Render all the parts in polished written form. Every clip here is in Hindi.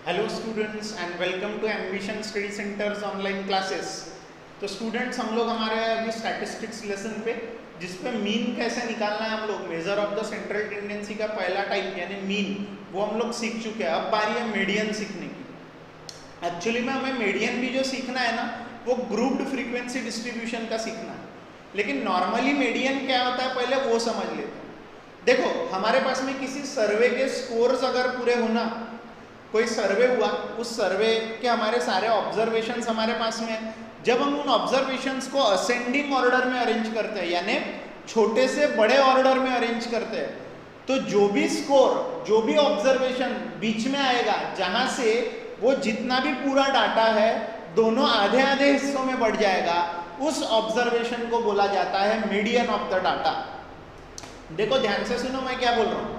Hello students and welcome to ambition study centres online classes. तो स्टूडेंट्स हम लोग हमारे अभी स्टैटिस्टिक्स लेसन पे जिस पे मीन कैसे निकालना है हम लोग measure of the central tendency का पहला टाइप यानी मीन वो हम लोग सीख चुके हैं। अब बारी है मीडियन सीखने की। एक्चुअली में हमें मीडियन भी जो सीखना है ना वो ग्रुप्ड फ्रीक्वेंसी डिस्ट्रीब्यूशन का सीखना है, लेकिन नॉर्मली मीडियन क्या होता है पहले वो समझ लेते हैं। देखो हमारे पास में किसी सर्वे के स्कोर्स अगर पूरे होना, कोई सर्वे हुआ, उस सर्वे के हमारे सारे ऑब्जर्वेशंस हमारे पास में है। जब हम उन ऑब्जर्वेशंस को असेंडिंग ऑर्डर में अरेंज करते हैं यानी छोटे से बड़े ऑर्डर में अरेंज करते हैं, तो जो भी स्कोर, जो भी ऑब्जर्वेशन बीच में आएगा जहां से वो जितना भी पूरा डाटा है दोनों आधे आधे हिस्सों में बढ़ जाएगा, उस ऑब्जर्वेशन को बोला जाता है मीडियन ऑफ द डाटा। देखो ध्यान से सुनो मैं क्या बोल रहा हूँ।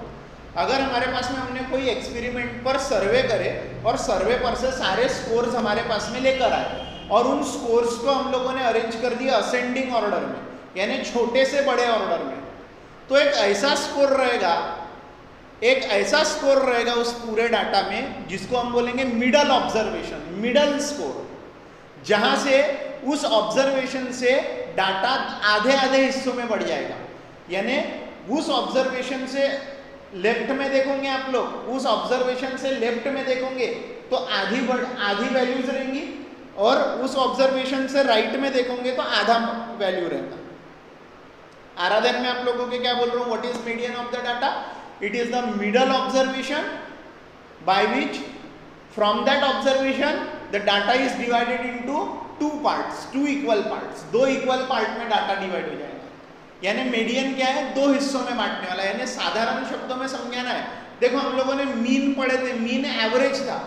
अगर हमारे पास में हमने कोई एक्सपेरिमेंट पर सर्वे करे और सर्वे पर से सारे स्कोर्स हमारे पास में लेकर आए और उन स्कोर्स को हम लोगों ने अरेंज कर दिया असेंडिंग ऑर्डर में यानी छोटे से बड़े ऑर्डर में, तो एक ऐसा स्कोर रहेगा उस पूरे डाटा में जिसको हम बोलेंगे मिडल ऑब्जर्वेशन, मिडल स्कोर, जहां से उस ऑब्जर्वेशन से डाटा आधे आधे हिस्सों में बढ़ जाएगा। यानी उस ऑब्जर्वेशन से लेफ्ट में देखोगे आप लोग, उस ऑब्जर्वेशन से लेफ्ट में देखोगे तो आधी वैल्यूज रहेंगी और उस ऑब्जर्वेशन से राइट में देखोगे तो आधा वैल्यू रहेगा। आराधन में आप लोगों के क्या बोल रहा हूँ, what is median of the data? It is the middle observation by which from that observation the data is divided into two parts, two equal parts, दो इक्वल पार्ट में डाटा डिवाइड हो जाएगा। यानी मीडियन क्या है, दो हिस्सों में बांटने वाला। यानी साधारण शब्दों में समझाना है, देखो हम लोगों ने मीन पढ़े थे, मीन एवरेज था।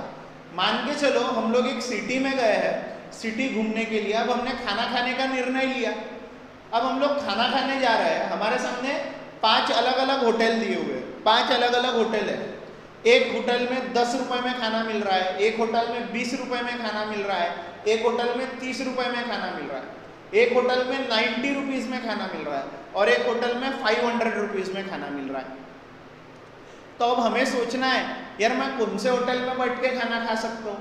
मान के चलो हम लोग एक सिटी में गए हैं, सिटी घूमने के लिए। अब हमने खाना खाने का निर्णय लिया। अब हम लोग खाना खाने जा रहे हैं, हमारे सामने 5 अलग अलग होटल दिए हुए हैं, 5 अलग अलग होटल है। एक होटल में 10 रुपए में खाना मिल रहा है, एक होटल में 20 रुपए में खाना मिल रहा है, एक होटल में 30 रुपए में खाना मिल रहा है, एक होटल में 90 रुपीज में खाना मिल रहा है और एक होटल में 500 रुपीज में खाना मिल रहा है। तो अब हमें सोचना है यार मैं कौन से होटल में बैठ के खाना खा सकता हूँ।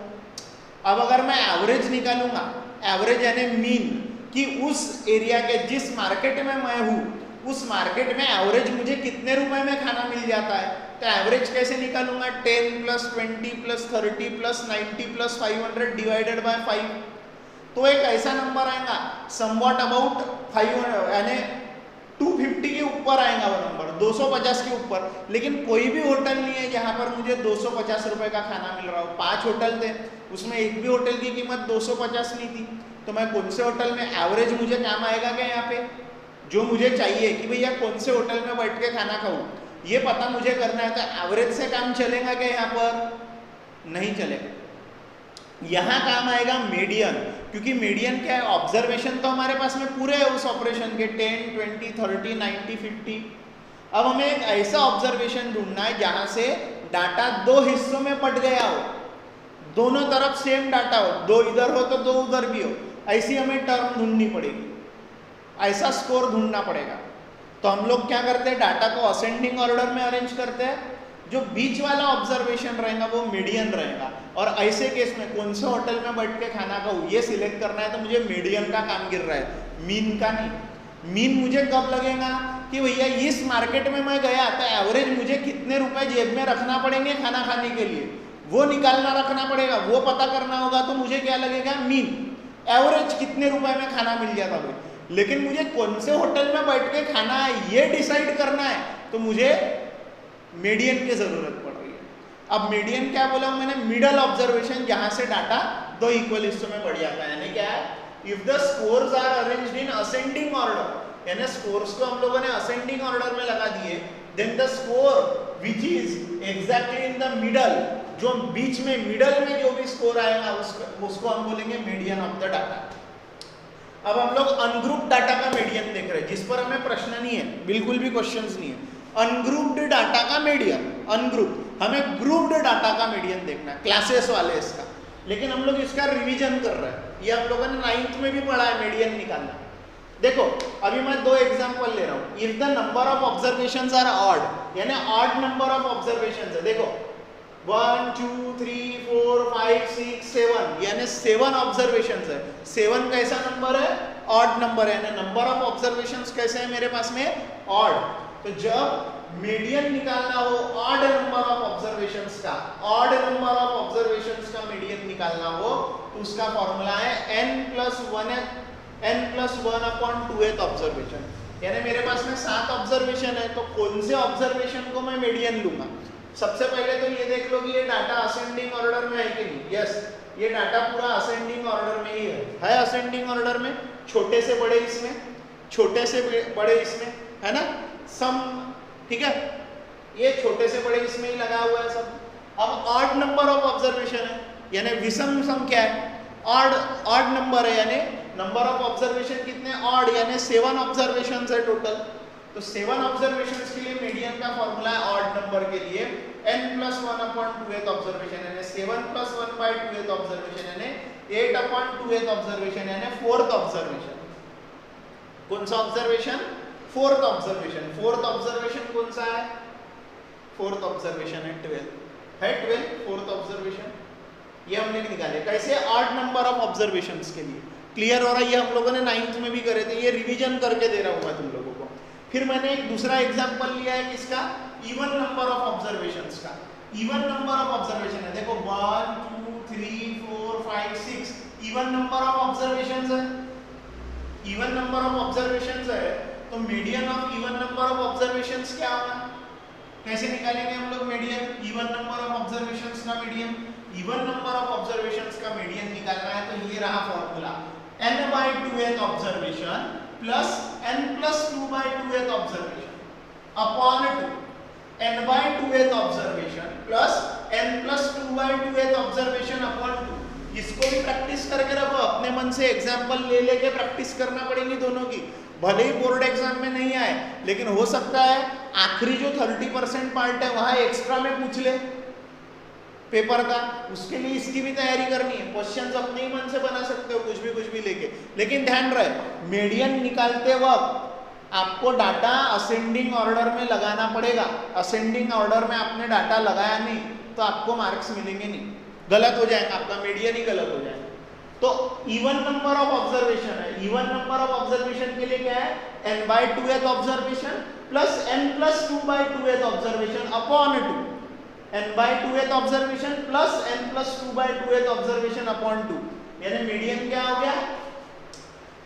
अब अगर मैं एवरेज निकालूंगा, एवरेज यानी मीन, कि उस एरिया के जिस मार्केट में मैं हूँ उस मार्केट में एवरेज मुझे कितने रुपए में खाना मिल जाता है, तो एवरेज कैसे निकालूंगा? 10 + 20 + 30 + 90 + 500 डिवाइडेड बाय 5, तो एक ऐसा नंबर आएगा समवॉट अबाउट 500 यानी 250 के ऊपर आएगा वो नंबर, 250 के ऊपर। लेकिन कोई भी होटल नहीं है जहाँ पर मुझे 250 रुपए का खाना मिल रहा हो। 5 होटल थे, उसमें एक भी होटल की कीमत 250 नहीं थी। तो मैं कौन से होटल में, एवरेज मुझे काम आएगा क्या यहाँ पे? जो मुझे चाहिए कि भैया कौन से होटल में बैठ के खाना खाऊँ, ये पता मुझे करना है। तो एवरेज से काम चलेगा क्या यहाँ पर? नहीं चलेगा। यहाँ काम आएगा मीडियन, क्योंकि मीडियन क्या है, ऑब्जर्वेशन तो हमारे पास में पूरे है उस ऑपरेशन के 10, 20, 30, 90, 50। अब हमें एक ऐसा ऑब्जर्वेशन ढूंढना है जहां से डाटा दो हिस्सों में बट गया हो, दोनों तरफ सेम डाटा हो, दो इधर हो तो दो उधर भी हो, ऐसी हमें टर्म ढूंढनी पड़ेगी, ऐसा स्कोर ढूंढना पड़ेगा। तो हम लोग क्या करते हैं, डाटा को असेंडिंग ऑर्डर में अरेंज करते हैं। जो बीच वाला ऑब्जर्वेशन रहेगा वो मीडियन रहेगा। और ऐसे केस में कौन से होटल में बैठ के खाना खाऊं ये सिलेक्ट करना है, तो मुझे मीडियन का काम गिर रहा है, मीन का नहीं। मीन मुझे कब लगेगा कि भैया इस मार्केट में मैं गया तो एवरेज मुझे कितने रुपए जेब में रखना पड़ेंगे खाना खाने के लिए, वो निकालना रखना पड़ेगा, वो पता करना होगा। तो मुझे क्या लगेगा, मीन, एवरेज कितने रुपए में खाना मिल जाता भाई। लेकिन मुझे कौन से होटल में बैठ के खाना है ये डिसाइड करना है, तो मुझे मीडियन की जरूरत पड़ रही है। अब मीडियन क्या बोला मैंने, मिडल ऑब्जर्वेशन, जहां से डाटा दो इक्वल हिस्सों में बढ़ जाता है। यानी क्या है, if the scores are arranged in ascending order, यानी स्कोर्स को हम लोगों ने असेंडिंग ऑर्डर में लगा दिए, then the score which is exactly in the middle, जो बीच में मिडल में जो भी स्कोर आएगा उसको हम बोलेंगे मीडियन ऑफ द डाटा। अब हम लोग अनग्रुप डाटा का मीडियन देख रहे हैं, जिस पर हमें प्रश्न नहीं है, बिल्कुल भी क्वेश्चंस नहीं है। अनग्रुप्ड डाटा का मीडियन, अनग्रुप, हमें ग्रुप्ड डाटा का मीडियन देखना है, क्लासेस वाले इसका। लेकिन हम लोग इसका रिवीजन कर रहे हैं, ये आप लोगों ने 9th में भी पढ़ा है मीडियन निकालना। देखो अभी मैं 2 एग्जांपल ले रहा हूँ। If the number of observations are odd, यानी ऑड नंबर ऑफ ऑब्जर्वेशंस है। देखो 1 2 3 4 5 6 7 यानी 7 ऑब्जर्वेशन है। 7 कैसा नंबर है? ऑड नंबर है। यानी नंबर ऑफ ऑब्जर्वेशंस कैसे है मेरे पास में? ऑड। तो जब मीडियन निकालना हो ऑड नंबर ऑफ ऑब्जर्वेशंस का, ऑड नंबर ऑफ ऑब्जर्वेशंस का मीडियन निकालना हो तो उसका फॉर्मूला है n+1/2th ऑब्जर्वेशन। यानी मेरे पास में 7 ऑब्जर्वेशन है, तो कौन से ऑब्जर्वेशन को मैं मीडियन लूंगा? सबसे पहले तो ये देख लो कि ये डाटा असेंडिंग ऑर्डर में है कि नहीं। यस, ये डाटा पूरा असेंडिंग ऑर्डर में ही है असेंडिंग ऑर्डर में, छोटे से बड़े इसमें, छोटे से बड़े इसमें, है ना, सम, ठीक है, ये छोटे से बड़े इसमें ही लगा हुआ है सब। अब ऑड नंबर ऑफ ऑब्जर्वेशन है, यानी विषम संख्या है, ऑड नंबर है, यानी नंबर ऑफ ऑब्जर्वेशन कितने? ऑड, यानी 7 ऑब्जर्वेशन है टोटल। तो 7 ऑब्जर्वेशन के लिए मीडियन का फॉर्मूला है ऑड नंबर के लिए n+1/2th ऑब्जर्वेशन, यानी 7+1/2th ऑब्जर्वेशन, यानी 8/2th ऑब्जर्वेशन, यानी 4th ऑब्जर्वेशन। कौन सा observation? 4th observation. 4th observation कौन सा है? 4th ऑब्जर्वेशन है 12 4th ऑब्जर्वेशन। ये हमने निकाले कैसे? ऑड नंबर ऑफ ऑब्जर्वेशंस के लिए। क्लियर हो रहा है? ये हम लोगों ने 9th में भी करे थे, ये रिवीजन करके दे रहा हूं मैं तुम लोगों को। फिर मैंने एक दूसरा एग्जांपल लिया है किसका? इवन नंबर ऑफ ऑब्जर्वेशंस का। इवन नंबर ऑफ ऑब्जर्वेशन है, देखो 1 2 3 4 5 6 इवन नंबर ऑफ ऑब्जर्वेशंस है। इवन नंबर ऑफ ऑब्जर्वेशंस है तो median of even number of observations क्या होगा? कैसे निकालेंगे हम लोग median? Even number of observations का median, even number of observations का मीडियन निकालना है तो ये रहा formula, n/2th observation plus n+2/2th observation upon 2, n/2th observation plus n+2/2th observation upon 2। इसको भी प्रैक्टिस करके रखो, अपने मन से एग्जांपल ले लेके प्रैक्टिस करना पड़ेगी दोनों की। भले ही बोर्ड एग्जाम में नहीं आए, लेकिन हो सकता है आखिरी जो 30% पार्ट है वहां एक्स्ट्रा में पूछ ले पेपर का, उसके लिए इसकी भी तैयारी करनी है। क्वेश्चंस अपने ही मन से बना सकते हो कुछ भी लेके, लेकिन ध्यान रहे मीडियन निकालते वक्त आपको डाटा असेंडिंग ऑर्डर में लगाना पड़ेगा। असेंडिंग ऑर्डर में आपने डाटा लगाया नहीं तो आपको मार्क्स मिलेंगे नहीं, गलत हो जाएगा, आपका मीडियन ही गलत हो जाएगा। तो इवन नंबर ऑफ ऑब्जर्वेशन है, इवन नंबर ऑफ ऑब्जर्वेशन के लिए क्या है? n/2th observation plus n+2/2th observation upon 2, n/2th observation plus n+2/2th observation upon 2, यानी मीडियन क्या हो गया?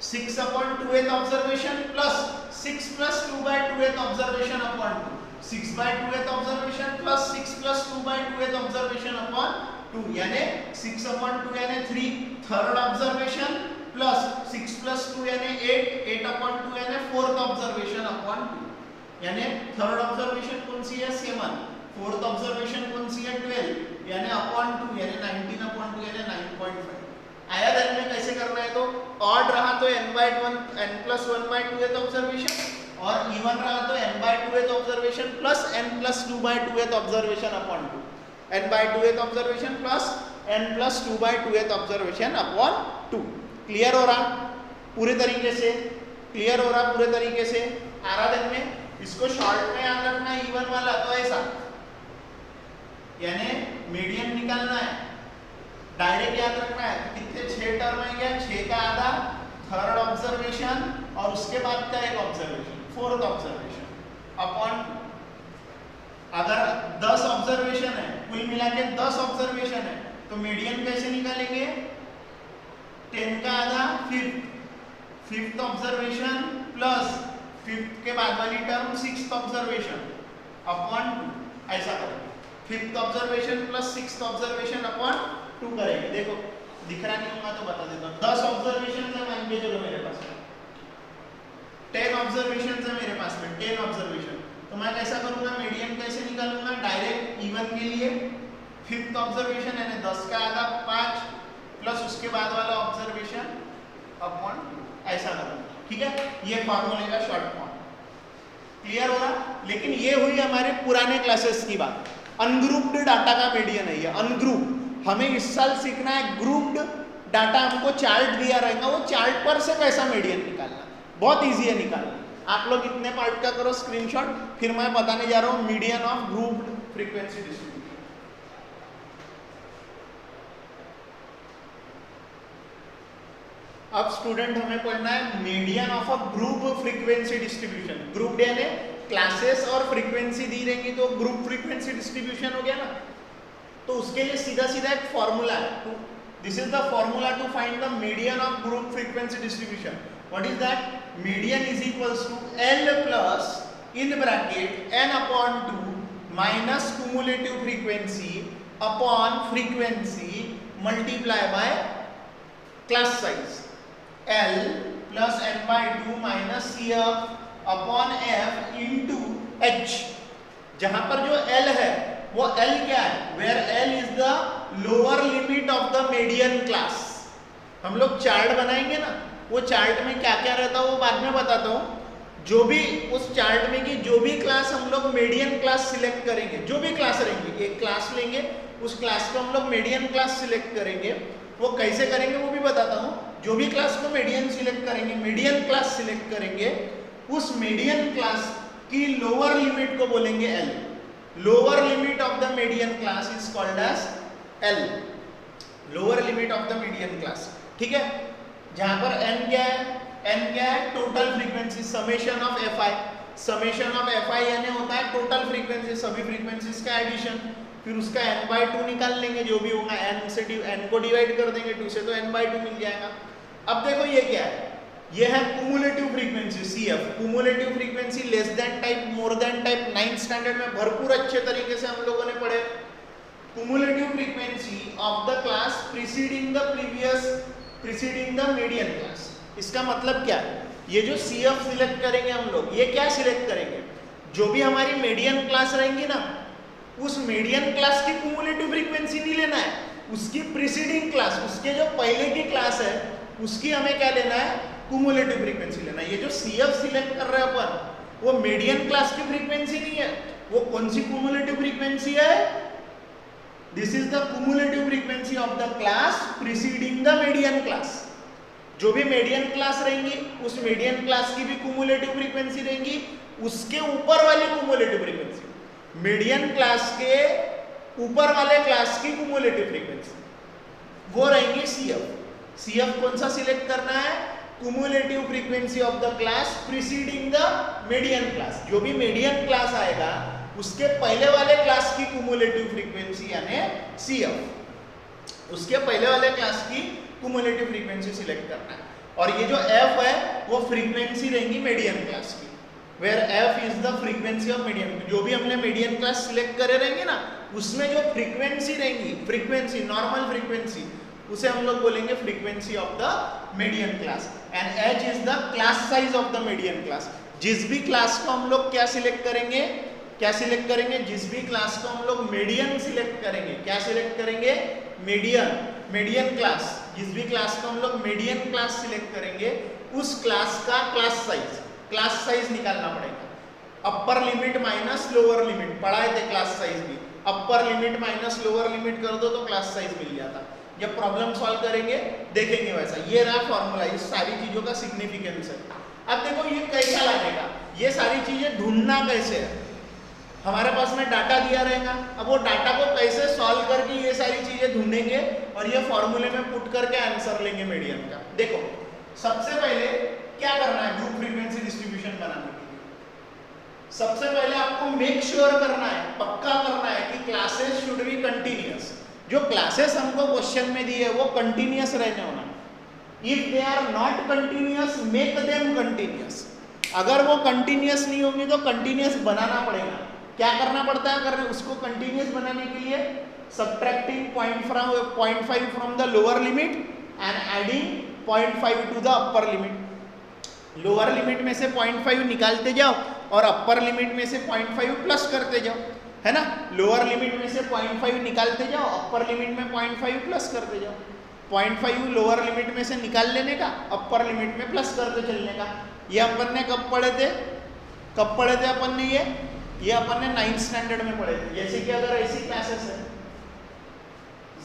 6/2th observation plus 6+2/2th observation upon 2, 6/2th observation plus 6+2/2th observation upon 2, यानी 6/2 यानी 3, थर्ड ऑब्जर्वेशन प्लस 6+2 यानी 8, 8/2 यानी 4th ऑब्जर्वेशन अपॉन 2, यानी थर्ड ऑब्जर्वेशन कौन सी है? 7, फोर्थ ऑब्जर्वेशन कौन सी है? 12, यानी अपॉन 2 यानी 19/2 यानी 9.5। आया ध्यान में कैसे करना है? तो ऑड रहा तो n+1/2th ऑब्जर्वेशन और इवन रहा तो n/2th observation plus n+2/2th observation upon 2, n/2th observation plus n+2/2th observation upon 2। Clear हो रहा पूरे तरीके से? क्लियर हो रहा पूरे तरीके से? आ रहा ध्यान में? इसको शॉर्ट में याद रखना है इवन वाला, तो ऐसा यानी मीडियन निकालना है, डायरेक्ट याद रखना है। कितने 6 टर्म है क्या? 6 का आधा, थर्ड ऑब्जर्वेशन और उसके बाद का एक ऑब्जर्वेशन, फोर्थ ऑब्जर्वेशन अपॉन, अगर 10 ऑब्जर्वेशन है, कुल मिला के 10 ऑब्जर्वेशन है तो मीडियन कैसे निकालेंगे? 10 का आधा, फिफ्थ ऑब्जर्वेशन प्लस फिफ्थ के बाद वाली टर्म 6th ऑब्जर्वेशन अपॉन 2, ऐसा करेंगे। 5th observation plus 6th observation upon 2 करेंगे। देखो दिख रहा नहीं होगा तो बता देता हूँ। 10 ऑब्जर्वेशन है मान के चलो मेरे पास में, 10 ऑब्जर्वेशन है मेरे पास में, 10 ऑब्जर्वेशन, तो मैं कैसा करूंगा? मीडियन कैसे निकालूंगा? डायरेक्ट इवन के लिए 5th ऑब्जर्वेशन यानी 10 का आधा 5 प्लस उसके बाद वाला ऑब्जर्वेशन अपॉन 2, ऐसा करूंगा। ठीक है, ये फॉर्मूले का शॉर्ट फॉर्म। क्लियर हो रहा? लेकिन ये हुई हमारे पुराने क्लासेस की बात। अनग्रुप्ड डाटा का मीडियन है ये, अनग्रुप। हमें इस साल सीखना है ग्रुप्ड डाटा। हमको चार्ट दिया रहेगा, वो चार्ट पर से कैसा मीडियन निकालना, बहुत इजी है निकालना। आप लोग इतने पार्ट का करो स्क्रीनशॉट, फिर मैं बताने जा रहा हूँ median of grouped frequency distribution. अब स्टूडेंट हमें पढ़ना है median of a group frequency distribution. Group यानी क्लासेस और फ्रीक्वेंसी दी रहेंगी तो ग्रुप फ्रीक्वेंसी डिस्ट्रीब्यूशन हो गया ना। तो उसके लिए सीधा सीधा एक फॉर्मूला है, this is the formula to find the median of group frequency distribution. What is that? Median is equals to L plus in bracket n upon 2 minus cumulative frequency upon frequency multiply by class size. L plus n by 2 minus CF upon F into H। जहां पर जो L है वो L क्या है? Where L is the lower limit of the median class. हम लोग चार्ट बनाएंगे ना, वो चार्ट में क्या क्या रहता है वो बाद में बताता हूँ। जो भी उस चार्ट में की जो भी क्लास हम लोग मीडियन क्लास सिलेक्ट करेंगे, जो भी क्लास रहेंगी, एक क्लास लेंगे उस क्लास को हम लोग मीडियन क्लास सिलेक्ट करेंगे। वो कैसे करेंगे वो भी बताता हूँ। जो भी क्लास को मीडियन सिलेक्ट करेंगे, मीडियन क्लास सिलेक्ट करेंगे, उस मीडियन क्लास की लोअर लिमिट को बोलेंगे L। Lower limit of the median class is called as L, lower limit of the median class. ठीक है, जहां पर n क्या है? n क्या है? Total frequency, summation of fi। Summation of fi यानी होता है टोटल फ्रीक्वेंसी, सभी फ्रीक्वेंसीज का एडिशन। फिर उसका n/2 निकाल लेंगे, जो भी होगा n से n को डिवाइड कर देंगे 2 से, तो n/2 मिल जाएगा। अब देखो ये क्या है? ये है cumulative frequency CF। Cumulative frequency less than type, more than type 9th standard में भरपूर अच्छे तरीके से हम लोगों ने पढ़े। Cumulative frequency of the class preceding the median class. इसका मतलब क्या है? ये जो CF सिलेक्ट करेंगे हम लोग, ये क्या सिलेक्ट करेंगे? जो भी हमारी मीडियन क्लास रहेंगी ना, उस मीडियन क्लास की क्यूमुलेटिव फ्रीक्वेंसी नहीं लेना है, उसकी प्रीसीडिंग क्लास, उसके जो पहले की क्लास है उसकी हमें क्या लेना है? क्यूमुलेटिव फ्रीक्वेंसी लेना है। ये जो CF सिलेक्ट कर रहे हैं अपन, वो मीडियन क्लास की फ्रीक्वेंसी नहीं है। वो कौन सी क्यूमुलेटिव फ्रीक्वेंसी है? This is the cumulative frequency of the class preceding the median class. जो भी मीडियन क्लास रहेंगी, उस मीडियन क्लास की भी क्यूमुलेटिव फ्रीक्वेंसी रहेंगी, उसके ऊपर वाली क्यूमुलेटिव फ्रीक्वेंसी, मीडियन क्लास के ऊपर वाले क्लास की क्यूमुलेटिव फ्रीक्वेंसी, वो रहेंगी CF। CF कौन सा सिलेक्ट करना है? Cumulative frequency of the class preceding the median class. जो भी मीडियन क्लास आएगा उसके पहले वाले क्लास की क्यूमुलेटिव फ्रीक्वेंसी यानी CF, उसके पहले वाले क्लास की क्यूमुलेटिव फ्रीक्वेंसी सिलेक्ट करना है। और ये जो F है वो फ्रीक्वेंसी रहेंगी मीडियन क्लास की, where F is the frequency of median. जो भी हमने मीडियन क्लास सिलेक्ट करे रहेंगे ना, उसमें जो फ्रीक्वेंसी रहेंगी, फ्रीक्वेंसी नॉर्मल फ्रीक्वेंसी, उसे हम लोग बोलेंगे frequency of the median class. And H is the class size of the median class. जिस भी क्लास को हम लोग क्या सिलेक्ट करेंगे? क्या सिलेक्ट करेंगे? जिस भी क्लास को हम लोग मीडियन सिलेक्ट करेंगे, क्या सिलेक्ट करेंगे? Median class. जिस भी क्लास को हम लोग मीडियन क्लास सिलेक्ट करेंगे, उस क्लास का क्लास साइज निकालना पड़ेगा। अपर लिमिट माइनस लोअर लिमिट पढ़ाए थे, क्लास साइज भी अपर लिमिट माइनस लोअर लिमिट कर दो तो क्लास साइज मिल जाता। जब प्रॉब्लम सॉल्व करेंगे देखेंगे वैसा। ये रहा फॉर्मूला, इस सारी चीजों का सिग्निफिकेंस है। अब देखो ये कैसा लगेगा, ये सारी चीजें ढूंढना कैसे है। हमारे पास में डाटा दिया रहेगा, अब वो डाटा को कैसे सॉल्व करके ये सारी चीजें ढूंढेंगे और ये फॉर्मूले में पुट करके आंसर लेंगे मीडियन का। देखो सबसे पहले क्या करना है ग्रुप फ्रीक्वेंसी डिस्ट्रीब्यूशन बनाने के लिए? सबसे पहले आपको मेक श्योर करना है, पक्का करना है कि क्लासेस शुड बी कंटिन्यूअस। जो क्लासेस हमको क्वेश्चन में दी है वो कंटिन्यूअस रहने होना। If they are not continuous make them continuous. अगर वो कंटिन्यूअस नहीं होंगी तो कंटिन्यूअस बनाना पड़ेगा। क्या करना पड़ता है अगर उसको कंटिन्यूअस बनाने के लिए? Subtracting 0.5 from the lower limit and adding 0.5 to the upper limit. Lower limit में से 0.5 निकालते जाओ और अपर लिमिट में से 0.5 प्लस करते जाओ, है ना। लोअर लिमिट में से 0.5 निकालते जाओ, अपर लिमिट में 0.5 प्लस करते जाओ। 0.5 लोअर लिमिट में से निकाल लेने का, अपर लिमिट में प्लस करते चलने का। ये अपन ने कब पढ़े थे अपन ने ये अपन ने 9th स्टैंडर्ड में पढ़े थे। जैसे कि अगर ऐसी क्लासेस है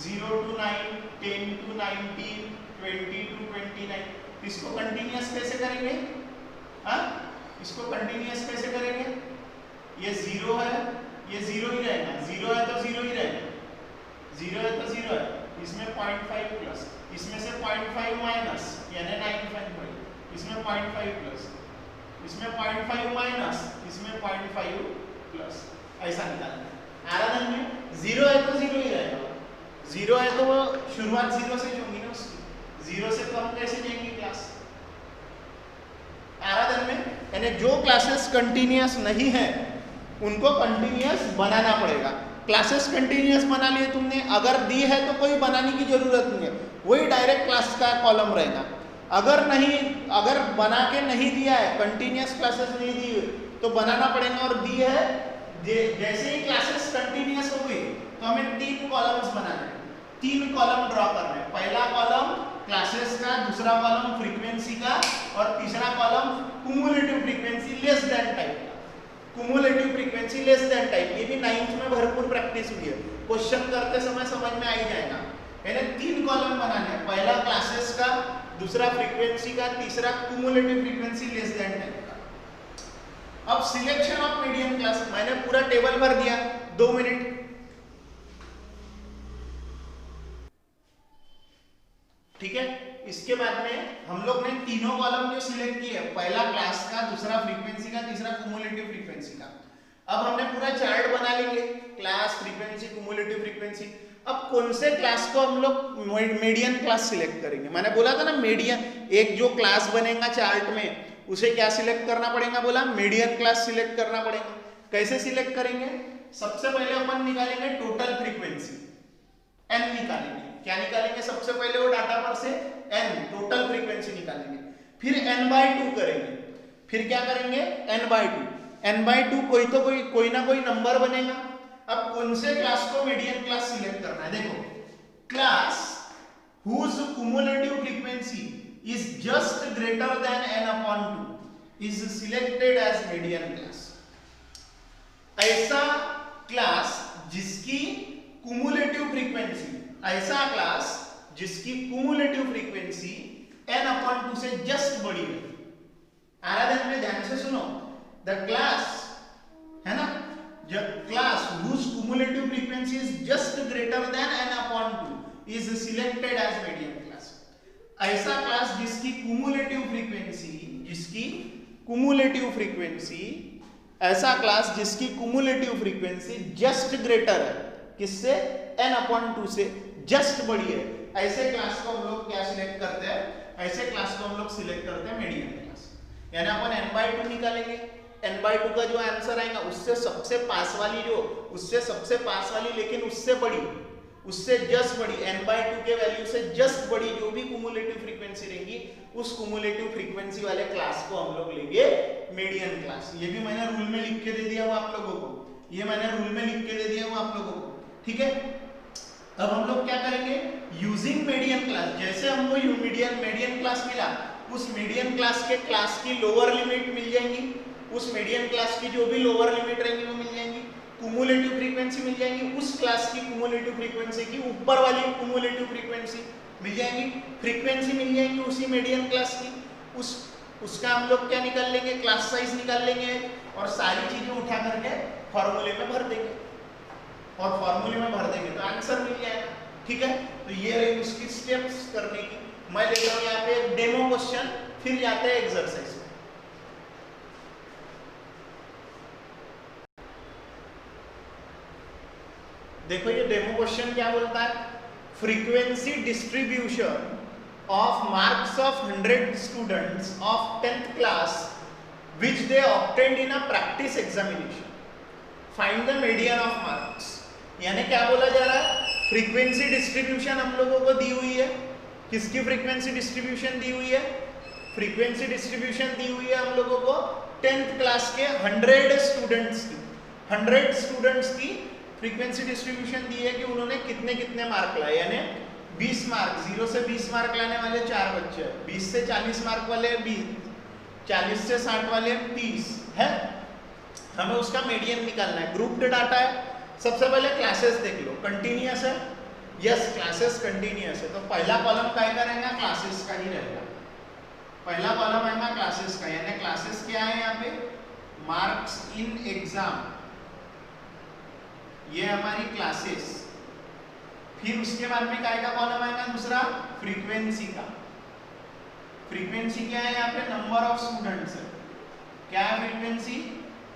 0 to 9, 10 to 19, 20 to 29, इसको कंटिन्यूअस कैसे करेंगे? हाँ, इसको कंटिन्यूअस कैसे करेंगे? ये 0 है, ये 0 ही रहेगा, 0 है तो 0 ही रहेगा, 0 है तो 0 है, इसमें 0.5 प्लस, इसमें से 0.5 माइनस यानी 9.5, इसमें 0.5 प्लस, इसमें 0.5 माइनस, इसमें 0.5 प्लस, ऐसा निकालना है। आराधन में 0 है तो 0 ही रहेगा, 0 है तो वो शुरुआत 0 से होगी ना उसकी, 0 से कम कैसे जाएंगी क्लास। आराधन में यानी जो क्लासेस कंटिन्यूअस नहीं है उनको कंटिन्यूअस बनाना पड़ेगा। क्लासेस कंटिन्यूअस बना लिए तुमने, अगर दी है तो कोई बनाने की जरूरत नहीं है, वही डायरेक्ट क्लास का कॉलम रहेगा। अगर नहीं, अगर बना के नहीं दिया है, कंटिन्यूअस क्लासेस नहीं दी तो बनाना पड़ेगा, और दी है जैसे ही क्लासेस कंटिन्यूअस हो गई तो हमें 3 कॉलम्स बनाने हैं, 3 कॉलम ड्रॉ करना है। पहला कॉलम क्लासेस का, दूसरा कॉलम फ्रीक्वेंसी का, और तीसरा column cumulative frequency less than type का। Cumulative frequency less than type, ये भी 9th में भरपूर प्रैक्टिस हुई है, क्वेश्चन करते समय समझ में आ ही जाएगा। यानी 3 कॉलम बनाने हैं, पहला क्लासेस का, दूसरा फ्रीक्वेंसी का, तीसरा cumulative frequency less than type का। अब सिलेक्शन ऑफ मीडियम क्लास, मैंने पूरा टेबल भर दिया, 2 मिनट। ठीक है, इसके बाद में हम लोग ने तीनों कॉलम जो सिलेक्ट किए, पहला क्लास का, दूसरा फ्रीक्वेंसी का, तीसरा कुमुलेटिव फ्रीक्वेंसी का। अब हमने पूरा चार्ट बना लेंगे, क्लास, फ्रीक्वेंसी, कुमुलेटिव फ्रीक्वेंसी। अब कौन से क्लास को हम लोग मीडियन क्लास सिलेक्ट करेंगे। मैंने बोला था ना मीडियन, एक जो क्लास बनेगा चार्ट में उसे क्या सिलेक्ट करना पड़ेगा, बोला मीडियन क्लास सिलेक्ट करना पड़ेगा। कैसे सिलेक्ट करेंगे, सबसे पहले अपन निकालेंगे टोटल फ्रीक्वेंसी, n निकालेंगे। क्या निकालेंगे, सबसे पहले वो डाटा पर से n टोटल फ्रीक्वेंसी निकालेंगे, फिर n/2 करेंगे, फिर क्या करेंगे n/2 कोई ना कोई नंबर बनेगा। अब कौन से क्लास को मीडियन क्लास सिलेक्ट करना है, देखो, class whose cumulative frequency is just greater than n/2 is selected as median class। ऐसा क्लास जिसकी कुमुलेटिव फ्रीक्वेंसी, ऐसा क्लास जिसकी कुमुलेटिव फ्रीक्वेंसी n/2 से जस्ट बड़ी है। आराधन में ध्यान से सुनो, द क्लास है ना, जब class whose cumulative frequency is just greater than n/2 is selected as median class। ऐसा क्लास जिसकी कुमुलेटिव फ्रीक्वेंसी, ऐसा क्लास जिसकी कुमुलेटिव फ्रीक्वेंसी जस्ट ग्रेटर है, किससे, n/2 से जस्ट बड़ी है, ऐसे क्लास को हम लोग क्या सिलेक्ट करते हैं, ऐसे क्लास को हम लोग सिलेक्ट करते हैं मीडियन क्लास। यानी अपन n/2 निकालेंगे, n/2 का जो आंसर आएगा उससे सबसे पास वाली, जो उससे सबसे पास वाली लेकिन उससे बड़ी, उससे जस्ट बड़ी, n/2 के वैल्यू से जस्ट बड़ी जो भी कुमुलेटिव फ्रीक्वेंसी रहेगी, उस कुमुलेटिव फ्रीक्वेंसी वाले क्लास को हम लोग लेंगे मीडियन क्लास। ये भी मैंने रूल में लिख के दे दिया वो आप लोगों को, ये मैंने रूल में लिख के दे दिया वो आप लोगों को, ठीक है। अब हम लोग क्या करेंगे, यूजिंग मीडियन क्लास, जैसे हमको मीडियन क्लास मिला, उस मीडियन क्लास के क्लास की लोअर लिमिट मिल जाएंगी, उस मीडियन क्लास की जो भी लोअर लिमिट रहेंगी वो मिल जाएंगी, कुमुलेटिव फ्रीक्वेंसी मिल जाएंगी, उस क्लास की कुमुलेटिव फ्रीक्वेंसी की ऊपर वाली कुमुलेटिव फ्रीक्वेंसी मिल जाएंगी, फ्रीक्वेंसी मिल जाएंगी उसी मीडियन क्लास की, उसका हम लोग क्या निकाल लेंगे, क्लास साइज निकाल लेंगे, और सारी चीजें उठा करके फॉर्मूले में भर देंगे, और फॉर्मूले में भर देंगे तो आंसर मिल जाएगा, ठीक है। तो ये रही उसकी स्टेप्स करने की। मैं लेता हूँ यहाँ पे डेमो क्वेश्चन, फिर जाते हैं एक्सरसाइज में। देखो ये डेमो क्वेश्चन क्या बोलता है, frequency distribution of marks of 100 students of 10th class which they obtained in a practice examination, find the median of marks। यानी क्या बोला जा रहा है, फ्रीक्वेंसी डिस्ट्रीब्यूशन हम लोगों को दी हुई है, किसकी फ्रीक्वेंसी डिस्ट्रीब्यूशन दी हुई है, फ्रीक्वेंसी डिस्ट्रीब्यूशन दी हुई है हम लोगों को 10th क्लास के 100 स्टूडेंट्स की, 100 स्टूडेंट्स की फ्रीक्वेंसी डिस्ट्रीब्यूशन दी है कि उन्होंने कितने कितने मार्क लाए, यानी 20 मार्क, 0 से 20 मार्क लाने वाले 4 बच्चे, 20 से 40 मार्क वाले 20, 40 से 60 वाले 30 है। हमें उसका मीडियन निकालना है, ग्रुप्ड डाटा है। सबसे पहले क्लासेस देख लो, कंटिन्यूअस है, यस क्लासेस कंटिन्यूअस है, तो पहला कॉलम क्या करेंगे, क्लासेस का ही रहेगा, पहला कॉलम आएगा क्लासेस का, यानी क्लासेस क्या है यहाँ पे, मार्क्स इन एग्जाम, ये हमारी क्लासेस, फिर उसके बाद में काय का कॉलम आएगा दूसरा, फ्रीक्वेंसी का। फ्रीक्वेंसी क्या है यहाँ पे, नंबर ऑफ स्टूडेंट्स है। क्या है फ्रीक्वेंसी,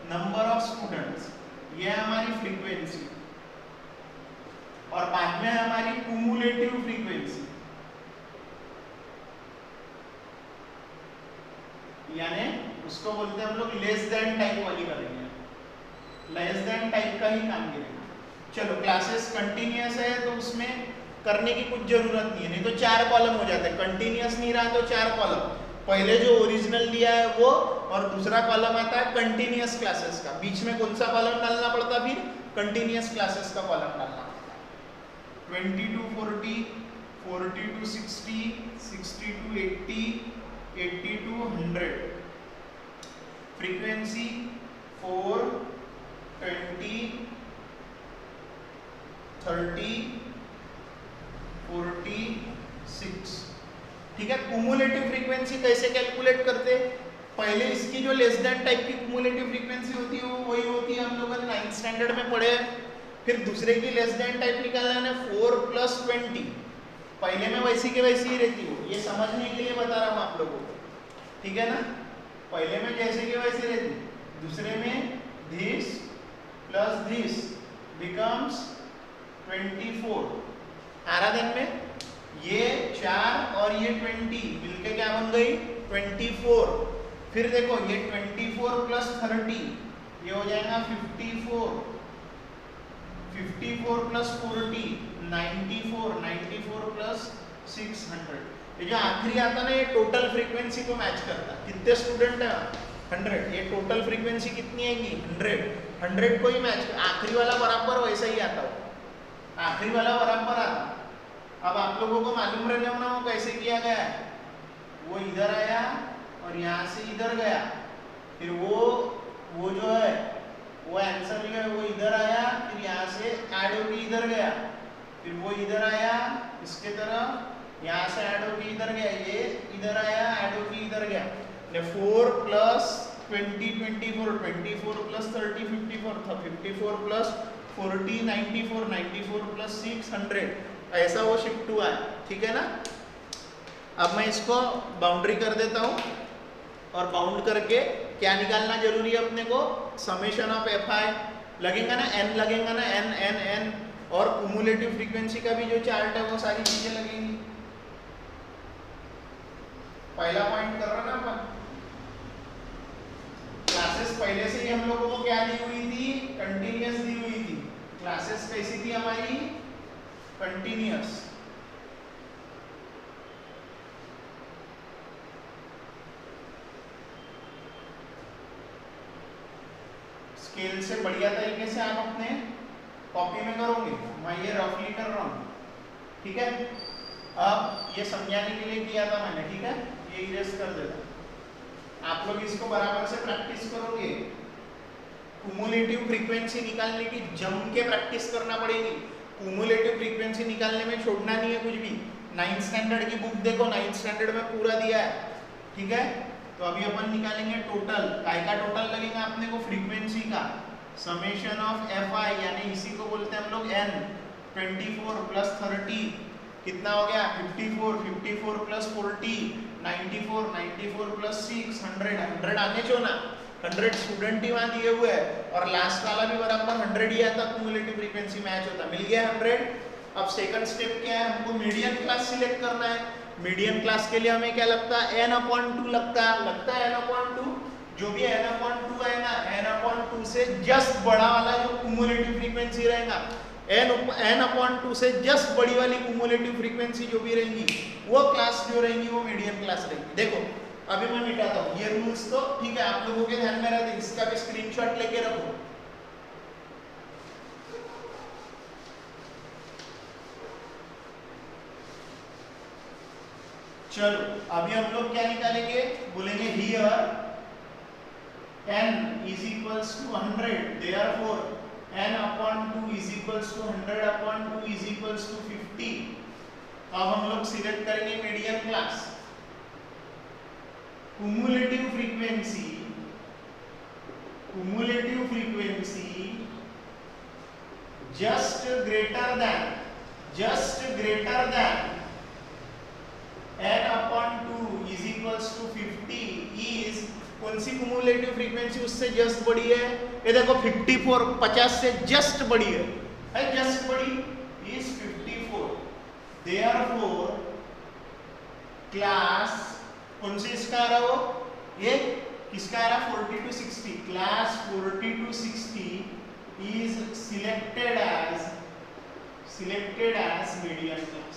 नंबर ऑफ स्टूडेंट्स, ये है हमारी फ्रीक्वेंसी। और बाद में है हमारी कुमुलेटिव फ्रीक्वेंसी, यानी उसको बोलते हैं हम लोग लेस देन टाइप वाली करेंगे, लेस देन टाइप का ही काम करेंगे। चलो क्लासेस कंटिन्यूअस है तो उसमें करने की कुछ जरूरत नहीं है, नहीं तो 4 कॉलम हो जाते हैं। कंटिन्यूअस नहीं रहा तो 4 कॉलम, पहले जो ओरिजिनल दिया है वो, और दूसरा कॉलम आता है कंटिन्यूअस क्लासेस का। बीच में कौन सा कॉलम डालना पड़ता, फिर कंटिन्यूअस क्लासेस का कॉलम डालना पड़ता। 20 to 40, 40 to 60, 60 to 80, 80 to 100। Frequency 4, 20, 30, 46। ठीक है। कुमुलेटिव फ्रीक्वेंसी कैसे कैलकुलेट करते, पहले इसकी जो लेस देन टाइप की कुमुलेटिव फ्रीक्वेंसी होती है वो वही होती है, हम लोगों ने 9th स्टैंडर्ड में पढ़े हैं। फिर दूसरे की लेस देन टाइप निकालना है 4 + 20। पहले में वैसी के वैसी ही रहती हो, ये समझने के लिए बता रहा हूँ आप लोगों को, ठीक है ना। पहले में जैसे के वैसे रहती, दूसरे में this + this becomes 24। आ रहा ध्यान में, ये 4 और ये 20 मिलके क्या बन गई 24। फिर देखो ये 24 + 30 ये हो जाएगा 54, 54 + 40 94, 94 + 600। ये जो आखिरी आता ना ये टोटल फ्रीक्वेंसी को मैच करता है। कितने स्टूडेंट है 100, ये टोटल फ्रीक्वेंसी कितनी आएगी 100 को ही मैच, आखिरी वाला बराबर वैसा ही आता हो, आखिरी वाला बराबर आता। अब आप लोगों को मालूम रहने होना वो कैसे किया गया है, वो इधर आया और यहाँ से इधर गया, फिर वो जो है वो आंसर जो है वो इधर आया, फिर यहाँ से ऐड होके इधर गया, फिर वो इधर आया इसके तरफ, यहाँ से ऐड होके इधर गया, ये इधर आया ऐड होके इधर गया। 4 + 20 24, 24 + 30 54, 54 + 40 94, 94 + 600, ऐसा वो शिफ्ट हुआ है। ठीक है ना। अब मैं इसको बाउंड्री कर देता हूँ, और बाउंड करके क्या निकालना जरूरी है अपने को, समेशन ऑफ fi लगेगा ना, n लगेगा ना, n, और कुमुलेटिव फ्रीक्वेंसी का भी जो चार्ट है वो सारी चीजें लगेंगी। पहला पॉइंट कर रहा ना अपन, क्लासेस पहले से ही हम लोगों को क्या दी हुई थी, कंटिन्यूअस दी हुई थी। क्लासेस कैसी थी हमारी, कंटिन्यूअस। स्केल से बढ़िया तरीके से आप अपने कॉपी में करोगे, मैं ये रफली कर रहा हूँ, ठीक है। अब ये समझाने के लिए किया था मैंने, ठीक है, ये इरेज कर देता। आप लोग इसको बराबर से प्रैक्टिस करोगे, कुमुलेटिव फ्रीक्वेंसी निकालने की जम के प्रैक्टिस करना पड़ेगी। कुमुलेटिव फ्रीक्वेंसी निकालने में छोड़ना नहीं है कुछ भी। 9th स्टैंडर्ड की बुक देखो, 9th स्टैंडर्ड में पूरा दिया है, ठीक है। तो अभी अपन निकालेंगे टोटल, काय का टोटल लगेगा अपने को, फ्रीक्वेंसी का, समेशन ऑफ fi, यानी इसी को बोलते हैं हम लोग n। 24 + 30 कितना हो गया 54, 54 + 40 94, 94 + 600, 100 आने चो ना, 100 स्टूडेंट ही वहां दिए हुए हैं, और लास्ट वाला भी बराबर 100 ही आता, कुमुलेटिव फ्रीक्वेंसी मैच होता, मिल गया 100। अब सेकंड स्टेप क्या है, हमको मीडियन क्लास सिलेक्ट करना है। मीडियन क्लास के लिए हमें क्या लगता है, n/2 लगता है n/2। जो भी n/2 है ना, n/2 से जस्ट बड़ा वाला जो कुमुलेटिव फ्रीक्वेंसी रहेगा, n/2 से जस्ट बड़ी वाली कुमुलेटिव फ्रीक्वेंसी जो भी रहेंगी वो क्लास जो रहेंगी वो मीडियन क्लास रहेगी। देखो अभी मैं मिटाता हूँ ये रूल्स, तो ठीक है आप लोगों के ध्यान में रहते, इसका भी स्क्रीनशॉट लेके रखो। चलो अभी हम लोग क्या निकालेंगे, बोलेंगे हियर n = 100, therefore n/2 = 100/2 = 50। अब हम लोग सिलेक्ट करेंगे median class. Cumulative frequency just greater than just greater than n/2 is equals to 50 is कौन सी कुमुलेटिव फ्रीक्वेंसी उससे जस्ट बड़ी है? ये देखो 54 50 से जस्ट बड़ी है जस्ट बड़ी इज 54। देयरफॉर क्लास कौन सी इसका आ रहा वो ये किसका आ रहा 40 to 60 class 40 to 60 is selected as median class.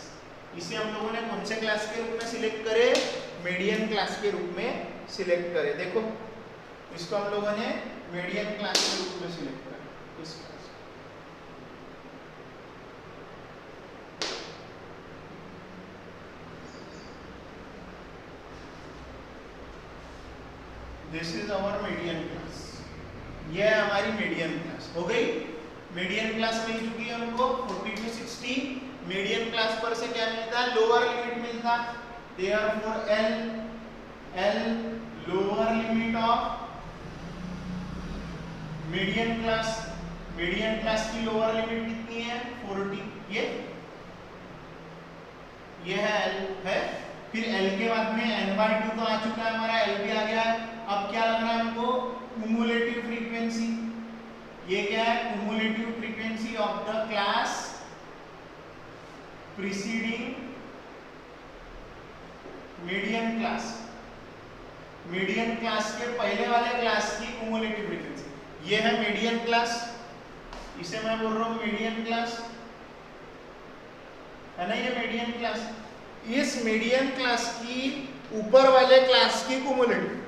इसे हम लोगों ने कौन से क्लास के रूप में सिलेक्ट करे? मीडियन क्लास के रूप में सिलेक्ट करे। देखो इसको हम लोगों ने मीडियन क्लास के रूप में सिलेक्ट करे इस class. This is our median class. ये है हमारी मीडियन क्लास। हो गई मीडियन क्लास मिल चुकी है हमको 40 to 60। मीडियन क्लास पर से क्या मिलता है? लोअर लिमिट मिलता। Therefore L lower limit of median class की लोअर लिमिट कितनी है? 40। ये है एल है। फिर एल के बाद में n/2 तो आ चुका है हमारा, एल भी आ गया है। अब क्या लग रहा है हमको? Cumulative frequency. ये क्या है? Cumulative frequency of the class preceding median class के पहले वाले क्लास की कुमुलेटिव फ्रीक्वेंसी। ये है मीडियन क्लास, इसे मैं बोल रहा हूं मीडियन क्लास है ना। ये मीडियन क्लास, इस मीडियन क्लास की ऊपर वाले क्लास की कुमुलेटिव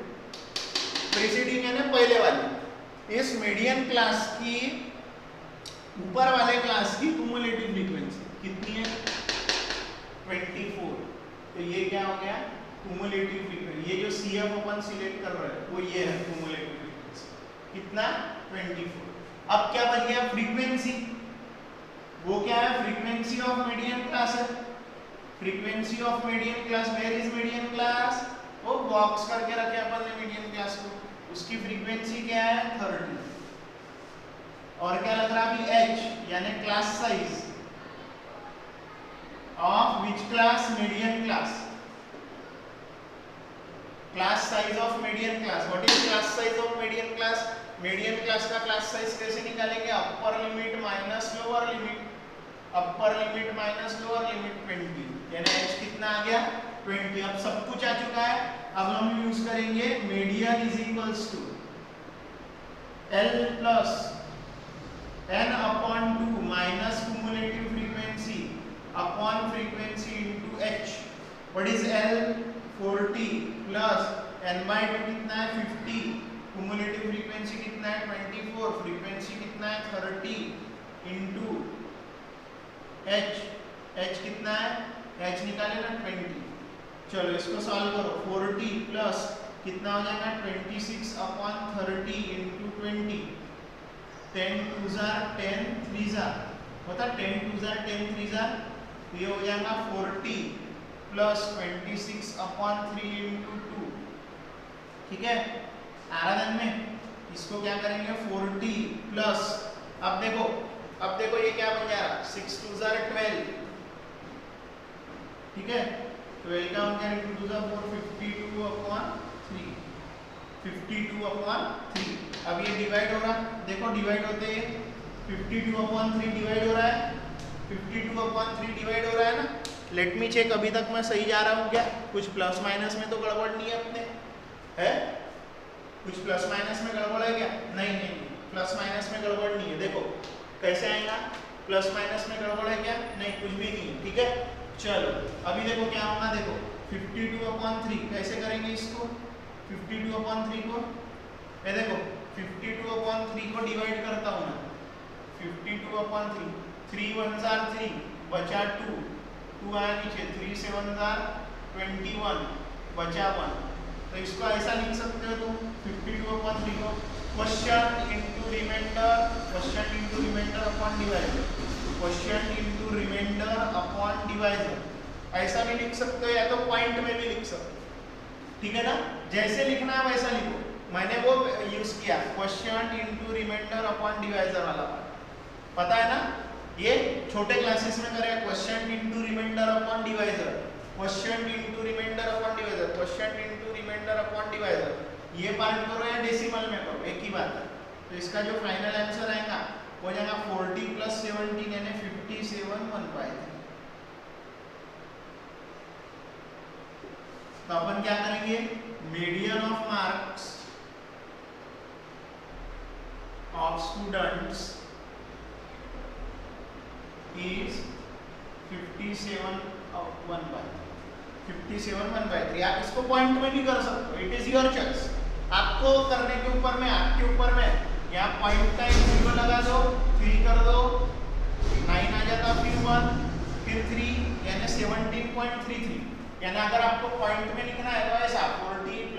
प्रीसीडिंग है ना पहले वाली, इस मीडियन क्लास की ऊपर वाले क्लास की कुमुलेटिव फ्रीक्वेंसी कितनी है? 24। तो ये क्या हो गया? Cumulative frequency. ये जो CF अपन सिलेक्ट कर रहे हैं वो ये है कुमुलेटिव फ्रीक्वेंसी। कितना? 24। अब क्या बच गया? फ्रीक्वेंसी। वो क्या है? फ्रीक्वेंसी ऑफ मीडियन क्लास है। Frequency of median class, where is median class? वो बॉक्स करके रखे अपन ने मीडियन क्लास को। उसकी फ्रीक्वेंसी क्या है? 30। और क्या लग रहा है अभी? H यानी class size of which class? Median class. Class size of median class. What is class size of median class? Median class का क्लास साइज कैसे निकालेंगे? अपर limit minus lower limit. Upper limit minus lower limit 20 यानी h कितना आ गया? 20। अब सब कुछ आ चुका है। अब हम यूज करेंगे median is equals to L plus n/2 minus cumulative frequency upon frequency into h। What is L? 40 plus n/2 कितना है? 50। कुमुलेटिव फ्रीक्वेंसी कितना है? 24। फ्रीक्वेंसी कितना है? 30 इनटू h कितना है? h निकाले ना 20। चलो इसको सॉल्व करो। 40 प्लस कितना हो जाएगा? 26/30 इनटू 20। 10 2 10 3 होता 10 2 10 3 ये हो जाएगा 40 प्लस 26/3 इनटू 2। ठीक है आराधन में इसको क्या करेंगे? 40 प्लस अब देखो ये क्या बन जाएगा? 6 2 12। ठीक है 12 का हो जाएगा 2 4 52/3 52/3। अब ये डिवाइड हो रहा है। देखो डिवाइड होते हैं 52/3 डिवाइड हो रहा है। 52/3 डिवाइड हो रहा है ना। लेट मी चेक अभी तक मैं सही जा रहा हूँ क्या? कुछ प्लस माइनस में तो गड़बड़ नहीं है अपने है? कुछ प्लस माइनस में गड़बड़ है क्या? नहीं प्लस माइनस में गड़बड़ नहीं है। देखो कैसे आएगा? प्लस माइनस में गड़बड़ है क्या? नहीं कुछ भी नहीं है। ठीक है चलो अभी देखो क्या होगा। देखो 52/3 कैसे करेंगे इसको? 52/3 को ये देखो 52/3 को डिवाइड करता हूँ मैं। 52/3 3 1 3 बचा 2 2 आया नीचे 3 7 21 बचा 1। तो इसको ऐसा लिख सकते हो तुम 52/3 को quotient into remainder upon divisor. Quotient into remainder upon divisor ऐसा भी लिख सकते हो या तो पॉइंट में भी लिख सकते हो। ठीक है ना जैसे लिखना है वैसा लिखो। मैंने वो यूज किया quotient into remainder upon divisor वाला पता है ना। ये छोटे क्लासेस में करें question into remainder upon divisor, question into remainder upon divisor, question into remainder upon divisor, ये पार्ट करो या डेसिमल में करो एक ही बात है। तो इसका जो फाइनल आंसर आएगा वो जाएगा 40 + 17 यानी 57/1/3। तो अपन क्या करेंगे, median of marks of students is 57/1/3। आप इसको पॉइंट में भी कर सकते हो, इट इज योर चॉइस, आपको करने के ऊपर में, आपके ऊपर में। यहाँ पॉइंट का एक 0 लगा दो, 3 कर दो, 9 आ जाता, फिर 1, फिर 3 यानी 17.33। यानी अगर आपको पॉइंट में लिखना है तो ऐसा 40 +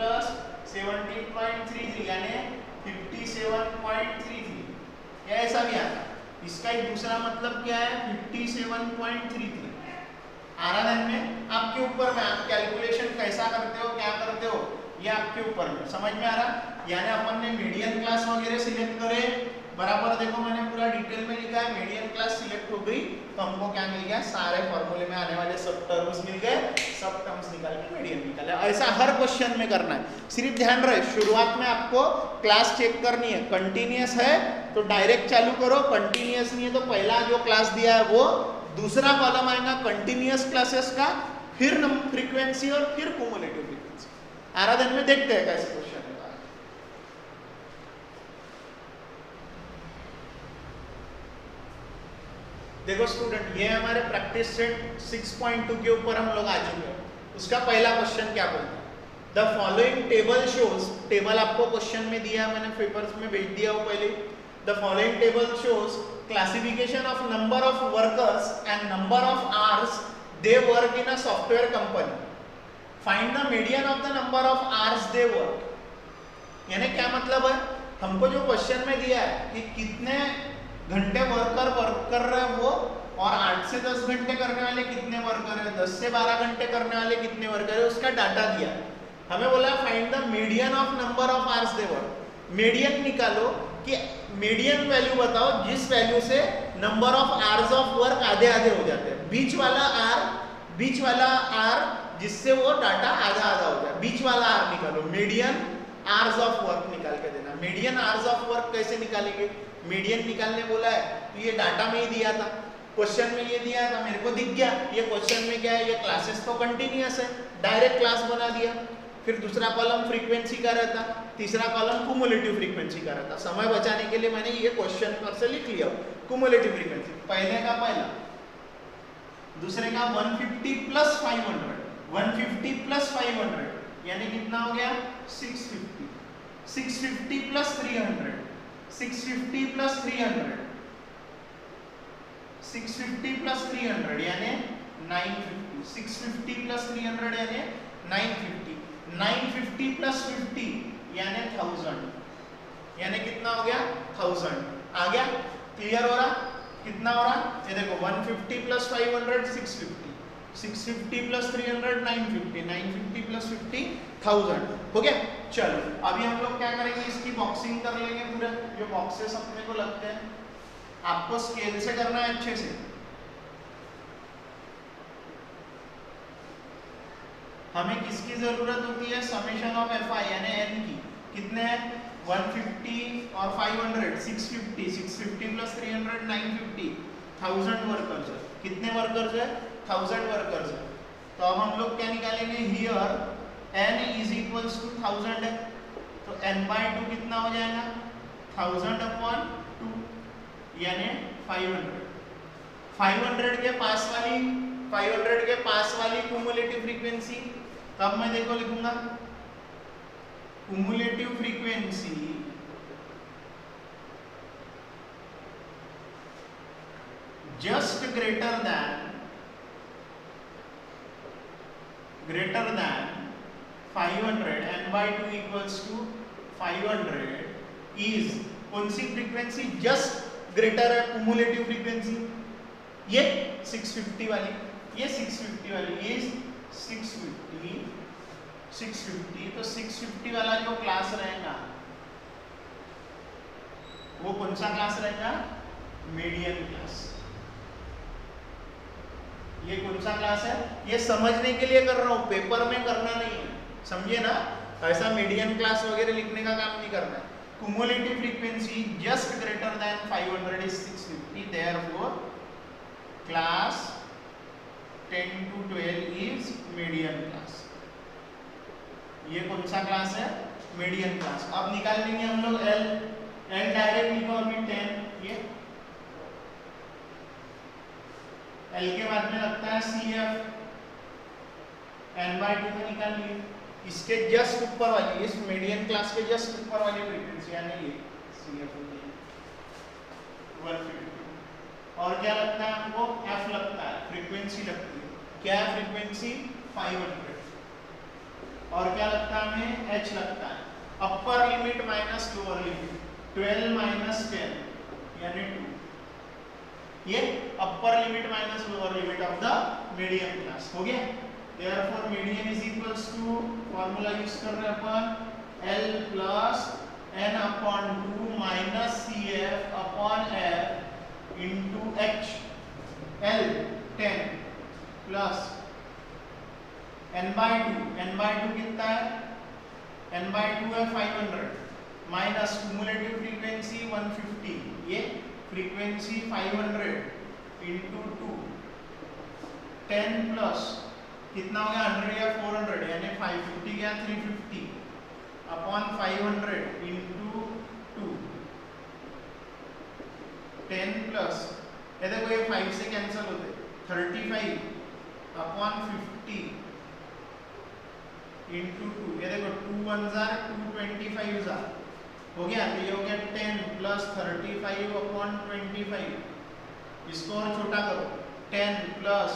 17.33 यानी 57.33, या ऐसा भी आता। इसका एक दूसरा मतलब क्या है 57.33। आराधन में आपके ऊपर में, आप कैलकुलेशन कैसा करते हो, क्या करते हो, ये आपके ऊपर में। समझ में आ रहा? यानी अपन ने मीडियन क्लास वगैरह सिलेक्ट करे, बराबर देखो मैंने पूरा डिटेल में लिखा है, मीडियन क्लास सिलेक्ट हो गई तो हमको क्या मिल गया, सारे फॉर्मूले में आने वाले सब टर्म्स मिल गए, सब टर्म्स निकाल के मीडियन निकाले। ऐसा हर क्वेश्चन में करना है। सिर्फ ध्यान रहे शुरुआत में आपको क्लास चेक करनी है, कंटिन्यूअस है तो डायरेक्ट चालू करो, कंटिन्यूअस नहीं है तो पहला जो क्लास दिया है वो, दूसरा कॉलम आएगा कंटिन्यूअस क्लासेस का, फिर फ्रीक्वेंसी और फिर क्यूमुलेटिव फ्रीक्वेंसी। आराधन में देखते हैं कैसे क्वेश्चन है। देखो स्टूडेंट, ये हमारे प्रैक्टिस सेट 6.2 के ऊपर हम लोग आ चुके हैं। उसका पहला क्वेश्चन क्या बोलता है, the following table shows, table आपको क्वेश्चन में दिया, मैंने पेपर्स में भेज दिया हो पहले। The following table shows classification of number of workers and number of hours they work in a software company, find the median of the number of hours they work. यानी क्या मतलब है, हमको जो क्वेश्चन में दिया है कि कितने घंटे वर्कर वर्क कर रहे हैं वो, और 8 से 10 घंटे करने वाले कितने वर्कर है, 10 से 12 घंटे करने वाले कितने वर्कर है, उसका डाटा दिया। हमें बोला find the median of number of hours they work. Median निकालो कि मीडियन वैल्यू बताओ जिस वैल्यू से number of hours of work आधे आधे हो जाते हैं। बीच वाला आर जिससे वो डाटा आधा आधा हो जाए, बीच वाला आर निकालो। मीडियन आवर्स ऑफ वर्क निकाल के देना। मीडियन आवर्स ऑफ वर्क कैसे निकालेंगे, मीडियन निकालने बोला है तो ये डाटा में ही दिया था, क्वेश्चन में ये दिया था, मेरे को दिख गया ये क्वेश्चन में क्या है, ये क्लासेस तो कंटिन्यूअस है, डायरेक्ट क्लास बना दिया। फिर दूसरा कॉलम फ्रीक्वेंसी का रहता, तीसरा कॉलम क्यूमुलेटिव फ्रीक्वेंसी का रहता। समय बचाने के लिए मैंने ये क्वेश्चन पर से लिख लिया क्यूमुलेटिव फ्रीक्वेंसी। पहले का पहला, दूसरे का 150 + 500, 150 + 500 यानी कितना हो गया 650, 650 + 300, 650 + 300, 650 + 300 यानी 950, 650 + 300 यानी 950, 950 + 50 यानी 1000, यानी कितना हो गया 1000। आ गया, क्लियर हो रहा, कितना हो रहा, ये देखो 150 + 500 650, 650 + 300 950, 950 + 50 1000 हो गया। चलो अभी हम लोग क्या करेंगे, इसकी बॉक्सिंग कर लेंगे पूरा, जो बॉक्सेस अपने को लगते हैं। आपको स्केल से करना है अच्छे से। हमें किसकी जरूरत होती है, समेशन ऑफ fi यानी n की। कितने हैं 150 और 500 650, 650 + 300 950, 1000 वर्कर्स है। कितने वर्कर्स है 1000 वर्कर्स है। तो अब हम लोग क्या निकालेंगे, हियर n = 1000 है तो n/2 कितना हो जाएगा 1000/2 यानी 500। 500 के पास वाली क्यूमुलेटिव फ्रीक्वेंसी, तब मैं देखो लिखूंगा cumulative frequency just greater then 500, n/2 = 500 is कौन सी फ्रीक्वेंसी, जस्ट ग्रेटर है क्यूमुलेटिव फ्रीक्वेंसी, ये 650 वाली, ये 650 वाली, ये 650 तो 650 वाला जो क्लास रहेगा वो कौन सा क्लास रहेगा, मीडियन क्लास। ये कौन सा क्लास है? ये समझने के लिए कर रहा हूँ, पेपर में करना नहीं है, समझिए ना। ऐसा मीडियन क्लास वगैरह लिखने का काम नहीं करना है। cumulative frequency just greater than 500 is 650, therefore class 10 to 12 is median class। ये कौन सा क्लास है? Median class. अब निकाल लेंगे हम लोग L डायरेक्ट निकाल 10, ये L के बाद में लगता है CF, n/2 में निकाल लिए। इसके जस्ट ऊपर वाली, इस मीडियन क्लास के जस्ट ऊपर वाली फ्रीक्वेंसी यानी ये CF होती है 150। और क्या लगता है हमको? F लगता है, फ्रीक्वेंसी लगती है। क्या है फ्रीक्वेंसी? 500। और क्या लगता है हमें? H लगता है, अपर limit minus lower limit, 12 minus 10 यानी 2। ये अपर limit minus lower limit of the median class हो गया। Therefore median is equals to, formula use कर रहे हैं अपन, L plus n upon 2 minus CF upon F into H। L 10 plus n/2 कितना है? n/2 है 500 माइनस क्यूमुलेटिव फ्रीक्वेंसी 150, ये फ्रीक्वेंसी 500 इंटू 2, 10 प्लस कितना हो गया? 100 या 400 यानी 550 गया 350 अपॉन 500 इंटू 2, 10 प्लस, ये देखो ये 5 से कैंसिल होते, 35 अपॉन 50 इंटू 2, ये देखो 2 1 जार 225 जार हो गया। तो ये हो गया 10 प्लस 35 अपॉन 25, इसको और छोटा करो, 10 प्लस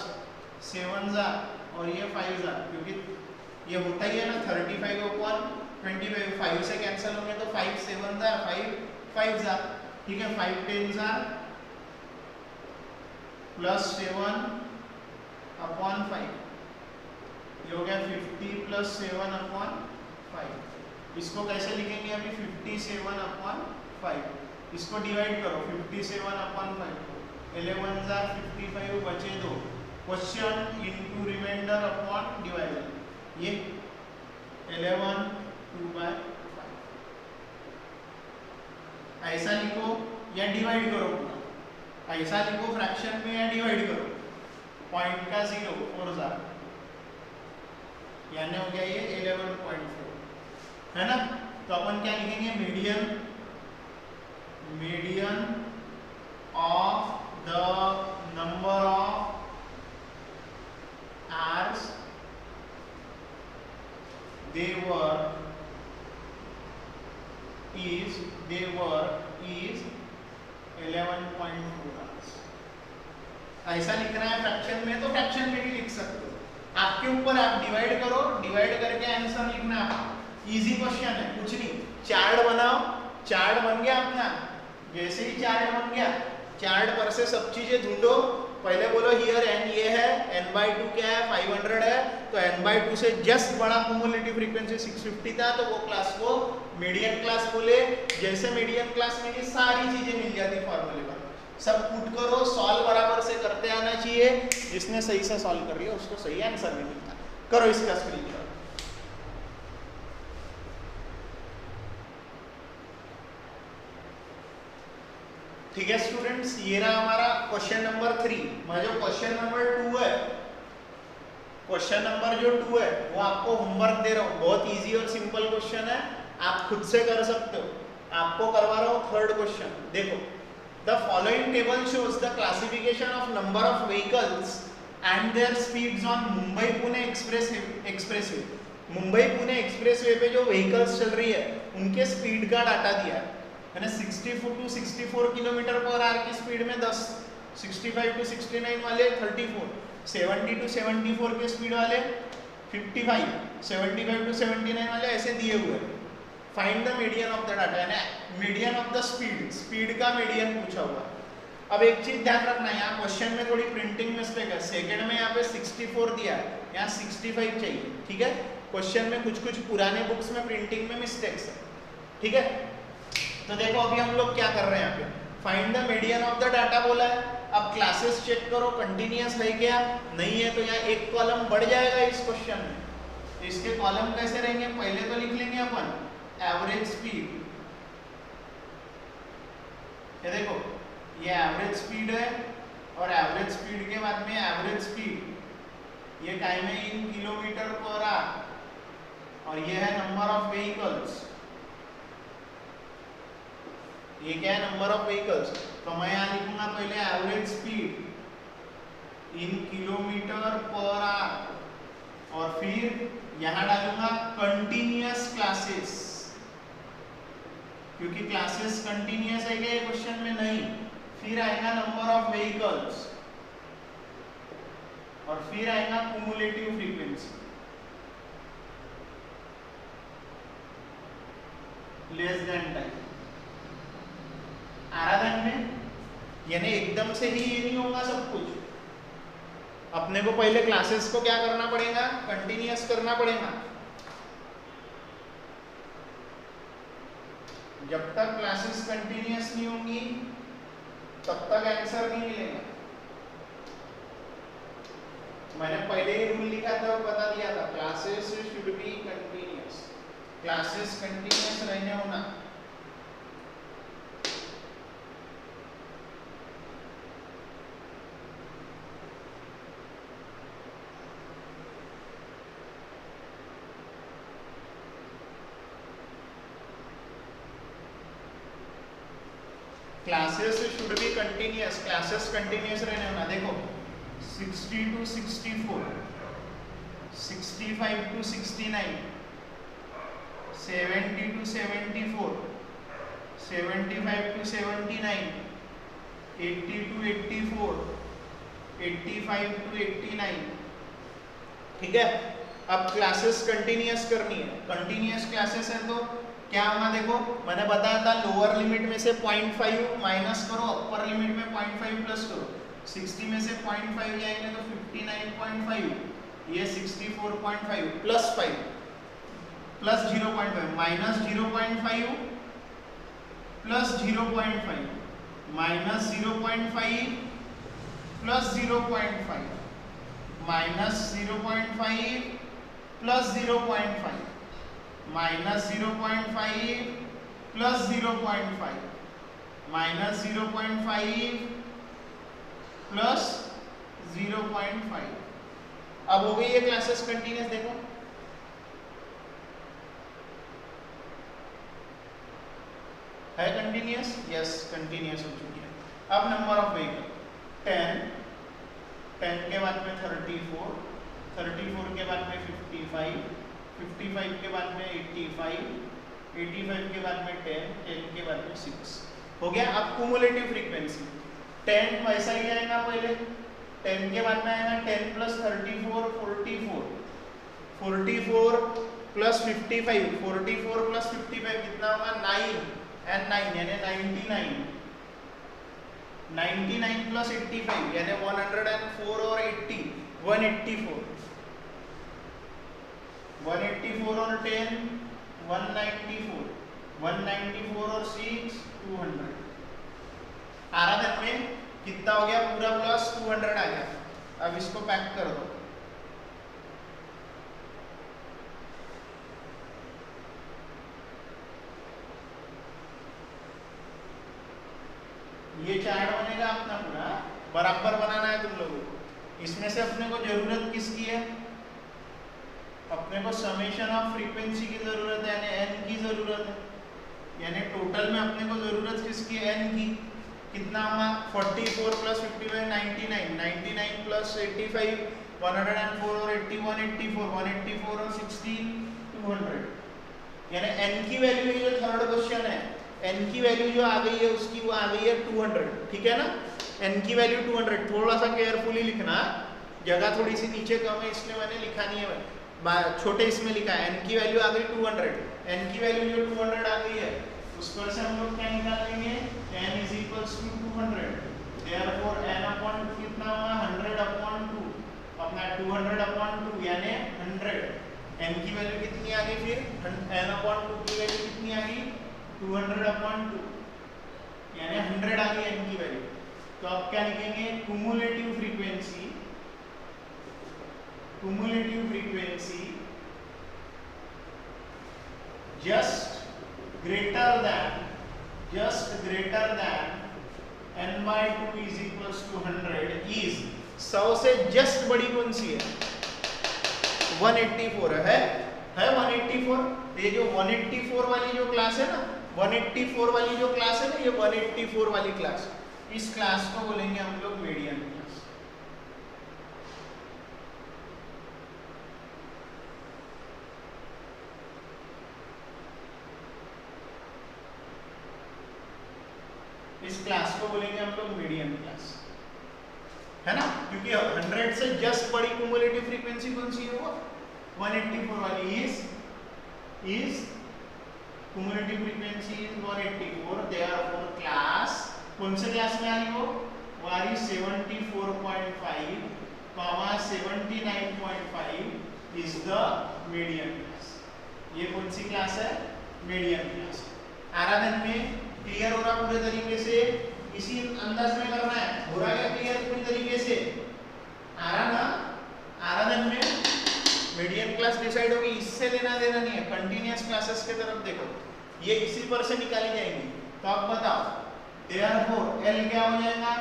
7 जार और ये 5 जार, क्योंकि ये होता ही है ना 35 अपॉन 25, 5 से कैंसिल होंगे तो 5 7 जार 5 जार, ठीक है। 5 10 जार प्लस 7 अपॉन 5, ये हो गया 50 प्लस 7 अपॉन 5। इसको कैसे लिखेंगे अभी? 57 अपॉन 5, इसको डिवाइड करो, 57 अपॉन 5, 11 जार 55 बचे 2, question into remainder upon divider, ये 11 2/5। ऐसा लिखो या डिवाइड करो पूरा, ऐसा लिखो फ्रैक्शन में या डिवाइड करो, पॉइंट का 0 4 जार यानी हो गया ये 11.4, है ना। तो अपन क्या लिखेंगे? Median of the number of hours they were is 11.4 hours। ऐसा लिखना है फ्रैक्शन में, तो फ्रैक्शन में भी लिख सकते हो, आपके ऊपर। आप डिवाइड करो, डिवाइड करके आंसर लिखना है। इजी क्वेश्चन है, कुछ नहीं। चार्ट बनाओ, चार्ट बन गया अपना, जैसे ही चार्ट बन गया, चार्ट पर से सब चीजें ढूंढो। पहले बोलो हियर n ये है, n/2 क्या है? 500 है, तो n/2 से जस्ट बड़ा क्यूमुलेटिव फ्रीक्वेंसी 650 था, तो वो क्लास को मीडियन क्लास बोले। जैसे मीडियन क्लास में ये सारी चीजें मिल जाती फॉर्मूले पर, सब पुट करो, सॉल्व बराबर से करते आना चाहिए। जिसने सही से सॉल्व कर लिया उसको सही आंसर भी मिलता है। करो इसका स्क्रीनशॉट। ठीक है स्टूडेंट्स, ये रहा हमारा क्वेश्चन नंबर 3। जो क्वेश्चन नंबर 2 है, क्वेश्चन नंबर जो 2 है वो आपको होमवर्क दे रहा हूँ। बहुत इजी और सिंपल क्वेश्चन है, आप खुद से कर सकते हो। आपको करवा रहा हूँ थर्ड क्वेश्चन। देखो, the following table shows the classification of number of vehicles and their speeds on Mumbai Pune expressway. Mumbai Pune expressway पे जो व्हीकल्स चल रही है उनके स्पीड का डाटा दिया है। 64 to 64 किलोमीटर पर आवर की स्पीड में 10, 65 to 69 वाले 34, 70 to 74 के स्पीड वाले 55, 75 to 79 वाले ऐसे दिए हुए हैं। Find the median of the data, यानी median of the speed, speed का मीडियन पूछा हुआ। अब एक चीज ध्यान रखना, यहाँ क्वेश्चन में थोड़ी प्रिंटिंग मिस्टेक है। सेकंड में यहाँ पे 64 दिया है, यहाँ 65 चाहिए। ठीक है, क्वेश्चन में कुछ पुराने बुक्स में प्रिंटिंग में मिस्टेक्स है। ठीक है, तो देखो अभी हम लोग क्या कर रहे हैं यहाँ पे, find the median of the data बोला है। अब क्लासेस चेक करो कंटिन्यूअस है क्या, नहीं है तो यहाँ एक कॉलम बढ़ जाएगा इस क्वेश्चन में। तो इसके कॉलम कैसे रहेंगे, पहले तो लिख लेंगे अपन एवरेज स्पीड। ये देखो ये एवरेज स्पीड है और एवरेज स्पीड के बाद में एवरेज स्पीड ये टाइम है इन किलोमीटर पर आवर और ये है नंबर ऑफ व्हीकल्स। ये क्या है, नंबर ऑफ व्हीकल्स। तो मैं यहाँ लिखूंगा पहले average speed in kilometre per our और फिर यहाँ डालूंगा कंटिन्यूअस क्लासेस, क्योंकि क्लासेस कंटिन्यूअस है क्या क्वेश्चन में, नहीं। फिर आएगा नंबर ऑफ व्हीकल्स और फिर आएगा cumulative frequency less than time. आराधन में यानी एकदम से ही ये नहीं होगा सब कुछ, अपने को पहले क्लासेस को क्या करना पड़ेगा, कंटिन्यूअस करना पड़ेगा। जब तक क्लासेस कंटिन्यूअस नहीं होंगी तब तक आंसर नहीं मिलेगा। मैंने पहले ही रूल लिखा था और बता दिया था, classes should be continuous, classes continuous रहने होना। Classes should be continuous, classes continuous रहने होना। देखो 60 to 64, 65 to 69, 70 to 74, 75 to 79, 80 to 84, 85 to 89। ठीक है, अब क्लासेस कंटिन्यूअस करनी है। कंटिन्यूअस क्लासेस है तो क्या होगा, देखो मैंने बताया था लोअर लिमिट में से 0.5 माइनस करो, अपर लिमिट में 0.5 प्लस करो। 60 में से 0.5 जाएंगे तो 59.5, ये 64.5 plus 5 plus 0.5 minus 0.5 plus 0.5 minus 0.5 plus 0.5 minus 0.5 plus 0.5 minus 0.5 plus 0.5 minus 0.5 plus 0.5। अब हो गई ये क्लासेस कंटिन्यूअस। देखो है कंटिन्यूअस, यस कंटिन्यूअस हो चुकी है। अब नंबर ऑफ व्हीकल 10, 10 के बाद में 34, 34 के बाद में 55, 55 के बाद में 85, 85 के बाद में 10, 10 के बाद में 6 हो गया। अब क्युमुलेटिव फ्रीक्वेंसी 10 वैसा ही आएगा, पहले 10 के बाद में आएगा 10 प्लस 34 44, 44 प्लस 55, 44 प्लस 55 कितना होगा 9 एंड 9 यानी 99, 99 प्लस 85 यानी 104 और 80 184, 184 और 10 194, 194 और 6 200। आराधन में कितना हो गया, पूरा प्लस 200 आ गया। अब इसको पैक कर दो। ये चार्ट बनेगा अपना पूरा, बराबर बनाना है तुम लोगों को। इसमें से अपने को जरूरत किसकी है, अपने को समेशन ऑफ फ्रीक्वेंसी की जरूरत है, यानी एन की जरूरत है। यानी टोटल में अपने को जरूरत किसकी, एन की। कितना होगा 44 प्लस 55 99, 99 प्लस 85 104 और 80 184, 184 और 16 200। यानी एन की वैल्यू जो थर्ड क्वेश्चन है, एन की वैल्यू जो आ गई है उसकी वो आ गई है 200। ठीक है ना, एन की वैल्यू 200। थोड़ा सा केयरफुली लिखना, जगह थोड़ी सी नीचे कम है इसलिए मैंने लिखा नहीं है, छोटे इसमें लिखा है। एन की वैल्यू आ गई 200, एन की वैल्यू जो 200 आ गई है उस पर से हम लोग क्या निकालेंगे, n is equals to 200, therefore n upon 2 कितना होगा 100 अपॉन 2, अपना 200 अपॉन 2 यानी 100। n की वैल्यू कितनी आ गई, फिर n अपॉन 2 की वैल्यू कितनी आ गई 200 अपॉन 2 यानी 100 आ गई n की वैल्यू। तो आप क्या लिखेंगे, cumulative frequency just greater than n/2 is equals to 100 is 100 से जस्ट बड़ी कौन सी है, 184 है 184। ये जो 184 वाली जो क्लास है ना, 184 वाली जो क्लास है ना, ये 184 वाली क्लास, इस क्लास को बोलेंगे हम लोग मीडियन क्लास। इस क्लास को बोलेंगे हम लोग मीडियन क्लास, है ना, क्योंकि 100 से जस्ट बड़ी क्युमुलेटिव फ्रीक्वेंसी कौन सी है, वो 184 वाली is cumulative frequency is 184, therefore class कौन से क्लास में आ रही वो आ रही 74.5, 79.5 is the median class। ये कौन सी क्लास है, मीडियन क्लास। आराधन में क्लियर हो रहा पूरे तरीके से, इसी अंदाज में करना है, हो रहा क्या क्लियर पूरी तरीके से, आराधन में मीडियन क्लास डिसाइड होगी, इससे लेना देना नहीं है, कंटिन्यूअस क्लासेस की तरफ देखो, ये इसी पर से निकाली जाएंगी। तो आप बताओ, देयरफॉर L क्या हो जाएगा,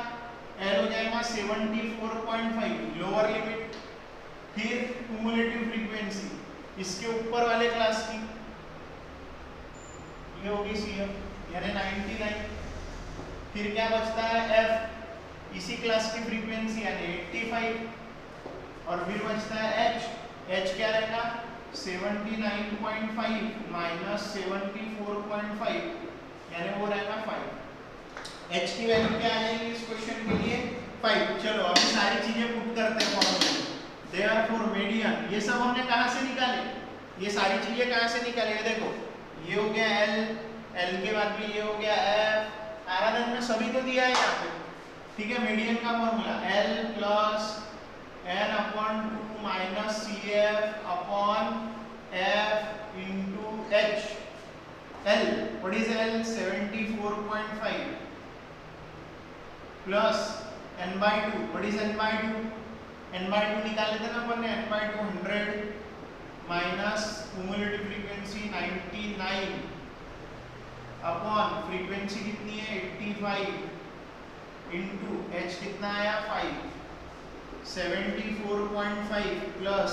L हो जाएगा 74.5 लोअर लिमिट, फिर क्युमुलेटिव फ्रीक्वेंसी इसके ऊपर वाले क्लास की ये होगी CF यानी 99, फिर क्या बचता है F इसी क्लास की फ्रीक्वेंसी यानी 85, और फिर बचता है H क्या रहेगा 79.5 माइनस 74.5 यानी वो रहेगा 5। H की वैल्यू क्या आ जाएगी इस क्वेश्चन के लिए 5। चलो अभी सारी चीजें पुट करते हैं फॉर्मूले में। देयरफॉर मीडियन, ये सब हमने कहां से निकाले, ये सारी चीजें कहां से निकाले, ये देखो ये हो गया L के बाद में ये हो गया F, आराधन में सभी तो दिया है यहाँ पे, ठीक है। मीडियन का formula L plus n/2 minus CF upon F into H। L what is L 74.5 plus n/2 what is n/2 निकाल लेते ना अपन ने, n/2 100 minus cumulative frequency 99 upon frequency कितनी है 85 इंटू H कितना आया 5, 74.5 प्लस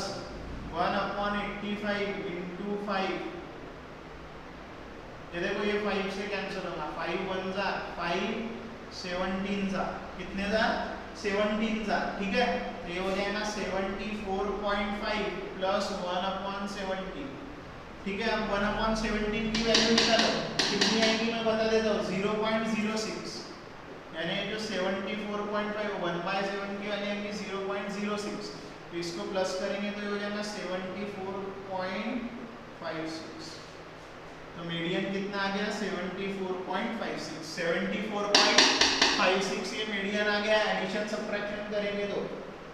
1/85 इंटू 5, ये देखो ये 5 से कैंसिल होगा, 5 1 जा 5 17 जा कितने जा 17 जा, ठीक है। तो ये हो जाएगा 74.5 प्लस 1/17, ठीक है। अब 1/17 की वैल्यू निकालो, कितनी आएगी मैं बता देता हूँ 0.06, यानी जो 74.5 1/7 की वाली आएगी 0.06, तो इसको प्लस करेंगे तो ये हो जाएगा 74.56, तो मीडियन कितना आ गया 74.56, 74.56 ये मीडियन आ गया। एडिशन सब्ट्रैक्शन करेंगे तो,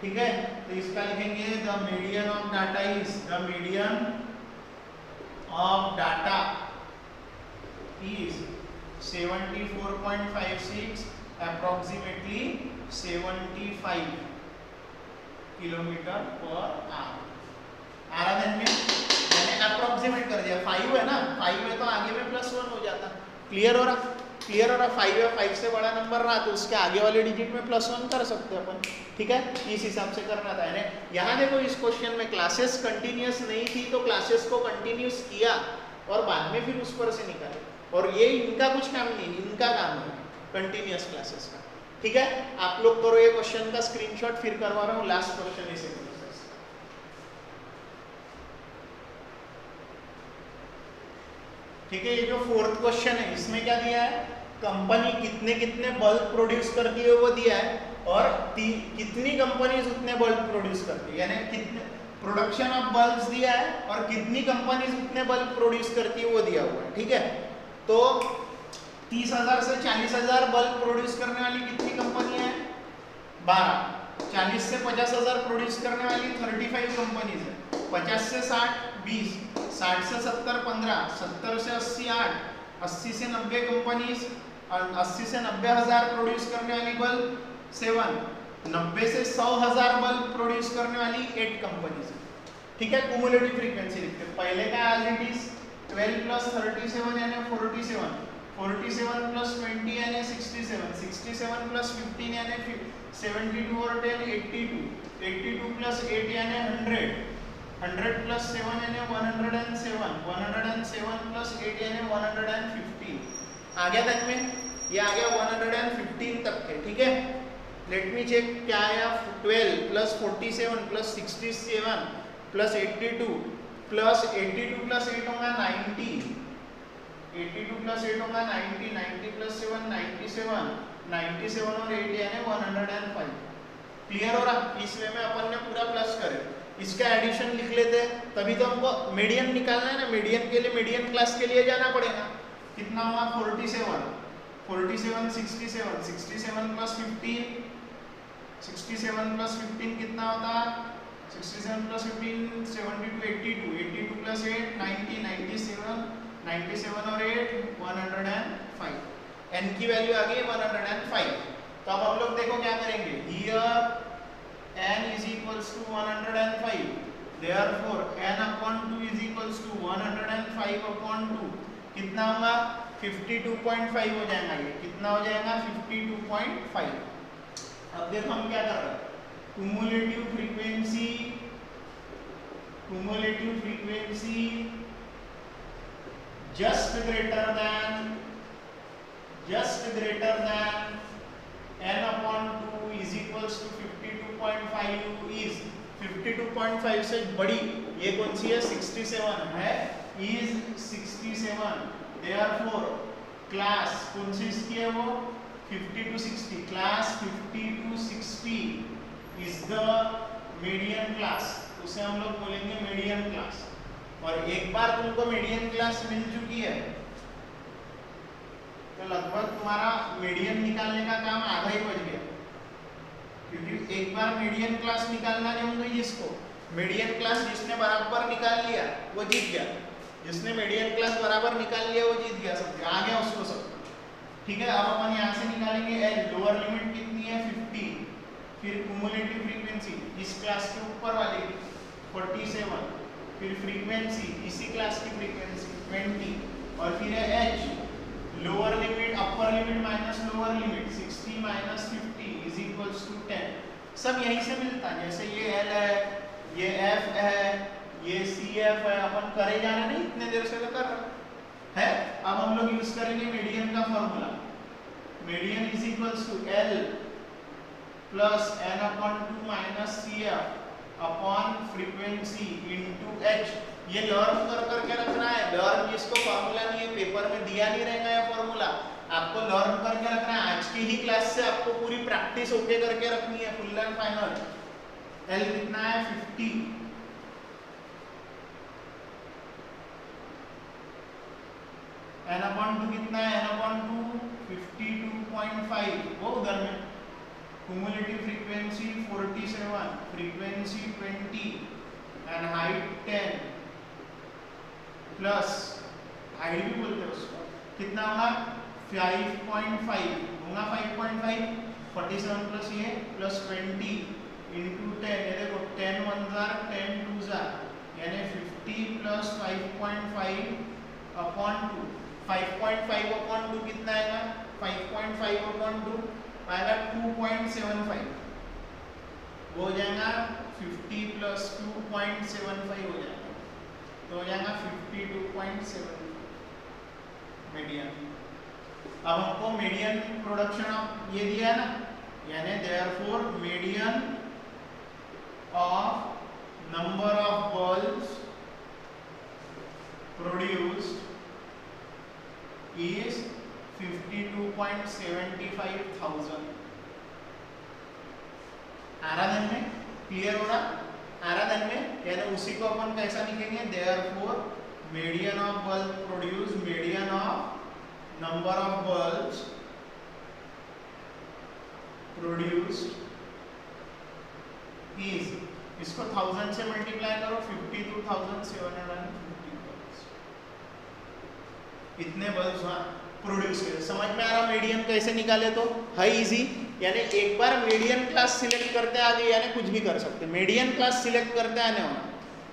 ठीक है। तो इसका लिखेंगे the median of data is, the median of data is 74.56 approximately 75 kilometre per hour. आराधन में मैंने अप्रोक्सीमेट कर दिया, 5 है ना, 5 है तो आगे में +1 हो जाता। क्लियर हो रहा 5 है, 5 से बड़ा नंबर रहा तो उसके आगे वाले डिजिट में +1 कर सकते हैं अपन, ठीक है। इस हिसाब से करना था। यहाँ देखो इस क्वेश्चन में क्लासेस कंटिन्यूअस नहीं थी तो क्लासेस को कंटिन्यूअस किया और बाद में फिर उस पर से निकाले, और ये इनका कुछ काम नहीं, इनका काम है कंटिन्यूअस क्लासेस का, ठीक है। आप लोग करो ये क्वेश्चन का स्क्रीनशॉट, फिर करवा रहा हूँ लास्ट क्वेश्चन इसे। ठीक है, ये जो 4th क्वेश्चन है इसमें क्या दिया है, कंपनी कितने कितने बल्ब प्रोड्यूस करती है वो दिया है, और कितनी कंपनीज उतने बल्ब प्रोड्यूस करती है, यानी कितने प्रोडक्शन ऑफ बल्ब्स दिया है और कितनी कंपनीज उतने बल्ब प्रोड्यूस करती है वो दिया हुआ है, ठीक है। तो 30,000 से 40,000 बल्ब प्रोड्यूस करने वाली कितनी कंपनियां हैं 12, 40 से 50,000 प्रोड्यूस करने वाली 35 कंपनीज है, 50 से 60 20, 60 से 70 15, 70 से 80 8, 80 से 90 कंपनीज, 80 से 90,000 प्रोड्यूस करने वाली बल्ब 7, 90 से 100,000 बल्ब प्रोड्यूस करने वाली 8 कंपनीज है। ठीक है, क्यूमुलेटिव फ्रीक्वेंसी लिखते हैं। पहले का एज इट इज 12 प्लस 37 यानी 47, 47 प्लस 20 यानी 67, 67 प्लस 15 यानी 72 और 10 82, 82 प्लस 8 यानी 100, 100 प्लस 7 यानी 107, 107 प्लस 8 यानी 115। आ गया तक में? ये आ गया 115 तक के। ठीक है, लेट मी चेक क्या आया। 12 plus 47 plus 67 plus 82 plus 82 plus 8 होगा 90, 82 प्लस 8 होगा 90, 90 प्लस 7 97, 97 और 8 यानी 105। क्लियर हो रहा? इस वे में अपन ने पूरा प्लस करे, इसका एडिशन लिख लेते हैं, तभी तो हमको मीडियन निकालना है ना। मीडियन के लिए मीडियन क्लास के लिए जाना पड़ेगा। कितना हुआ? 47, 47 67, 67 प्लस 15, 67 प्लस 15 कितना होता है? 67 प्लस 15 72, 82, 82 प्लस 8 90, 97, 97 और 8 105। n की वैल्यू आ गई 105। तो अब हम लोग देखो क्या करेंगे। Here n is equals to 105, therefore n upon 2 is equals to 105 upon 2 कितना होगा? 52.5 हो जाएगा। ये कितना हो जाएगा? 52.5। अब देखो हम क्या कर रहे हैं। cumulative frequency just greater than n upon 2 is equals to 52.5 is 52.5 से बड़ी। ये कौन सी है? 67 है, is 67। therefore क्लास कौन सी इसकी है? वो 50 to 60, class 50 to 60 is the median class। उसे हम लोग बोलेंगे मीडियन क्लास। और एक बार तुमको मीडियन क्लास मिल चुकी है तो लगभग तुम्हारा मीडियन निकालने का काम आधा ही बच गया, क्योंकि एक बार मीडियन क्लास निकालना नहीं होगा। जिसको मीडियन क्लास जिसने बराबर निकाल लिया वो जीत गया, जिसने मीडियन क्लास बराबर निकाल लिया वो जीत गया, सब आ गया उसको सब। ठीक है, अब अपन यहाँ से निकालेंगे एल। लोअर लिमिट कितनी है? 50। फिर क्यूमुलेटिव फ्रीक्वेंसी इस क्लास के ऊपर वाले 47, फिर फ्रीक्वेंसी इसी क्लास की फ्रीक्वेंसी 20, और फिर है h. Lower limit upper limit minus lower limit 60 minus 50 is equals to 10। सब यहीं से मिलता है। जैसे ये एल है, ये एफ है, ये सी एफ है, अपन करे जाना नहीं, इतने देर से तो कर रहा है। अब हम लोग यूज करेंगे मीडियन का formula. Median is equals to L plus n upon 2 minus c f upon frequency into h. ये लर्न कर करके रखना है। लर्न जिसको फॉर्मूला नहीं है, पेपर में दिया नहीं रहेगा ये फॉर्मूला, आपको लर्न करके रखना है। आज की ही क्लास से आपको पूरी प्रैक्टिस ओके करके रखनी है, फुल एंड फाइनल। एल कितना है? 50। एन अपॉन 2 कितना है? एन अपॉन 2 52.5, वो उधर में। Cumulative frequency 47, frequency 20 and height 10 plus height भी बोलते हैं उसको, कितना होगा? 5.5 होगा। 5.5 47 प्लस ये प्लस 20 इंटू 10। ये देखो 10 1 जार 10 2 जार यानी 50 प्लस 5.5 अपॉन 2। 5.5 अपॉन 2 कितना आएगा? 5.5 अपॉन 2 आएगा 2.75। वो हो जाएगा 50 प्लस 2.75 हो जाएगा, तो हो जाएगा 52.7 मीडियन। अब हमको मीडियन प्रोडक्शन ऑफ ये दिया है ना, यानी therefore median of number of bulbs produced is 52.75 thousand। आराधन में क्लियर हो रहा? आराधन में यानी उसी को अपन कैसा लिखेंगे? Therefore median of bulb produce, median of number of bulbs produced is, इसको 1000 से मल्टीप्लाई करो, 52,750 इतने बल्ब हुआ। प्रोड्यूस करें। समझ में आ रहा मीडियन कैसे निकाले? तो है इजी, यानी एक बार मीडियन क्लास सिलेक्ट करते आगे यानी कुछ भी कर सकते। मीडियन क्लास सिलेक्ट करते आने होना,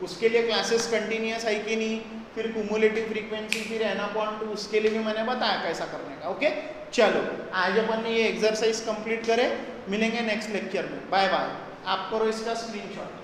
उसके लिए क्लासेस कंटिन्यूस है कि नहीं, फिर कुमुलेटिव फ्रीक्वेंसी, फिर n अपॉन 2, उसके लिए भी मैंने बताया कैसा करने का। ओके चलो आज अपन ने ये एक्सरसाइज कंप्लीट करें, मिलेंगे नेक्स्ट लेक्चर में। Bye bye. आप करो इसका स्क्रीनशॉट।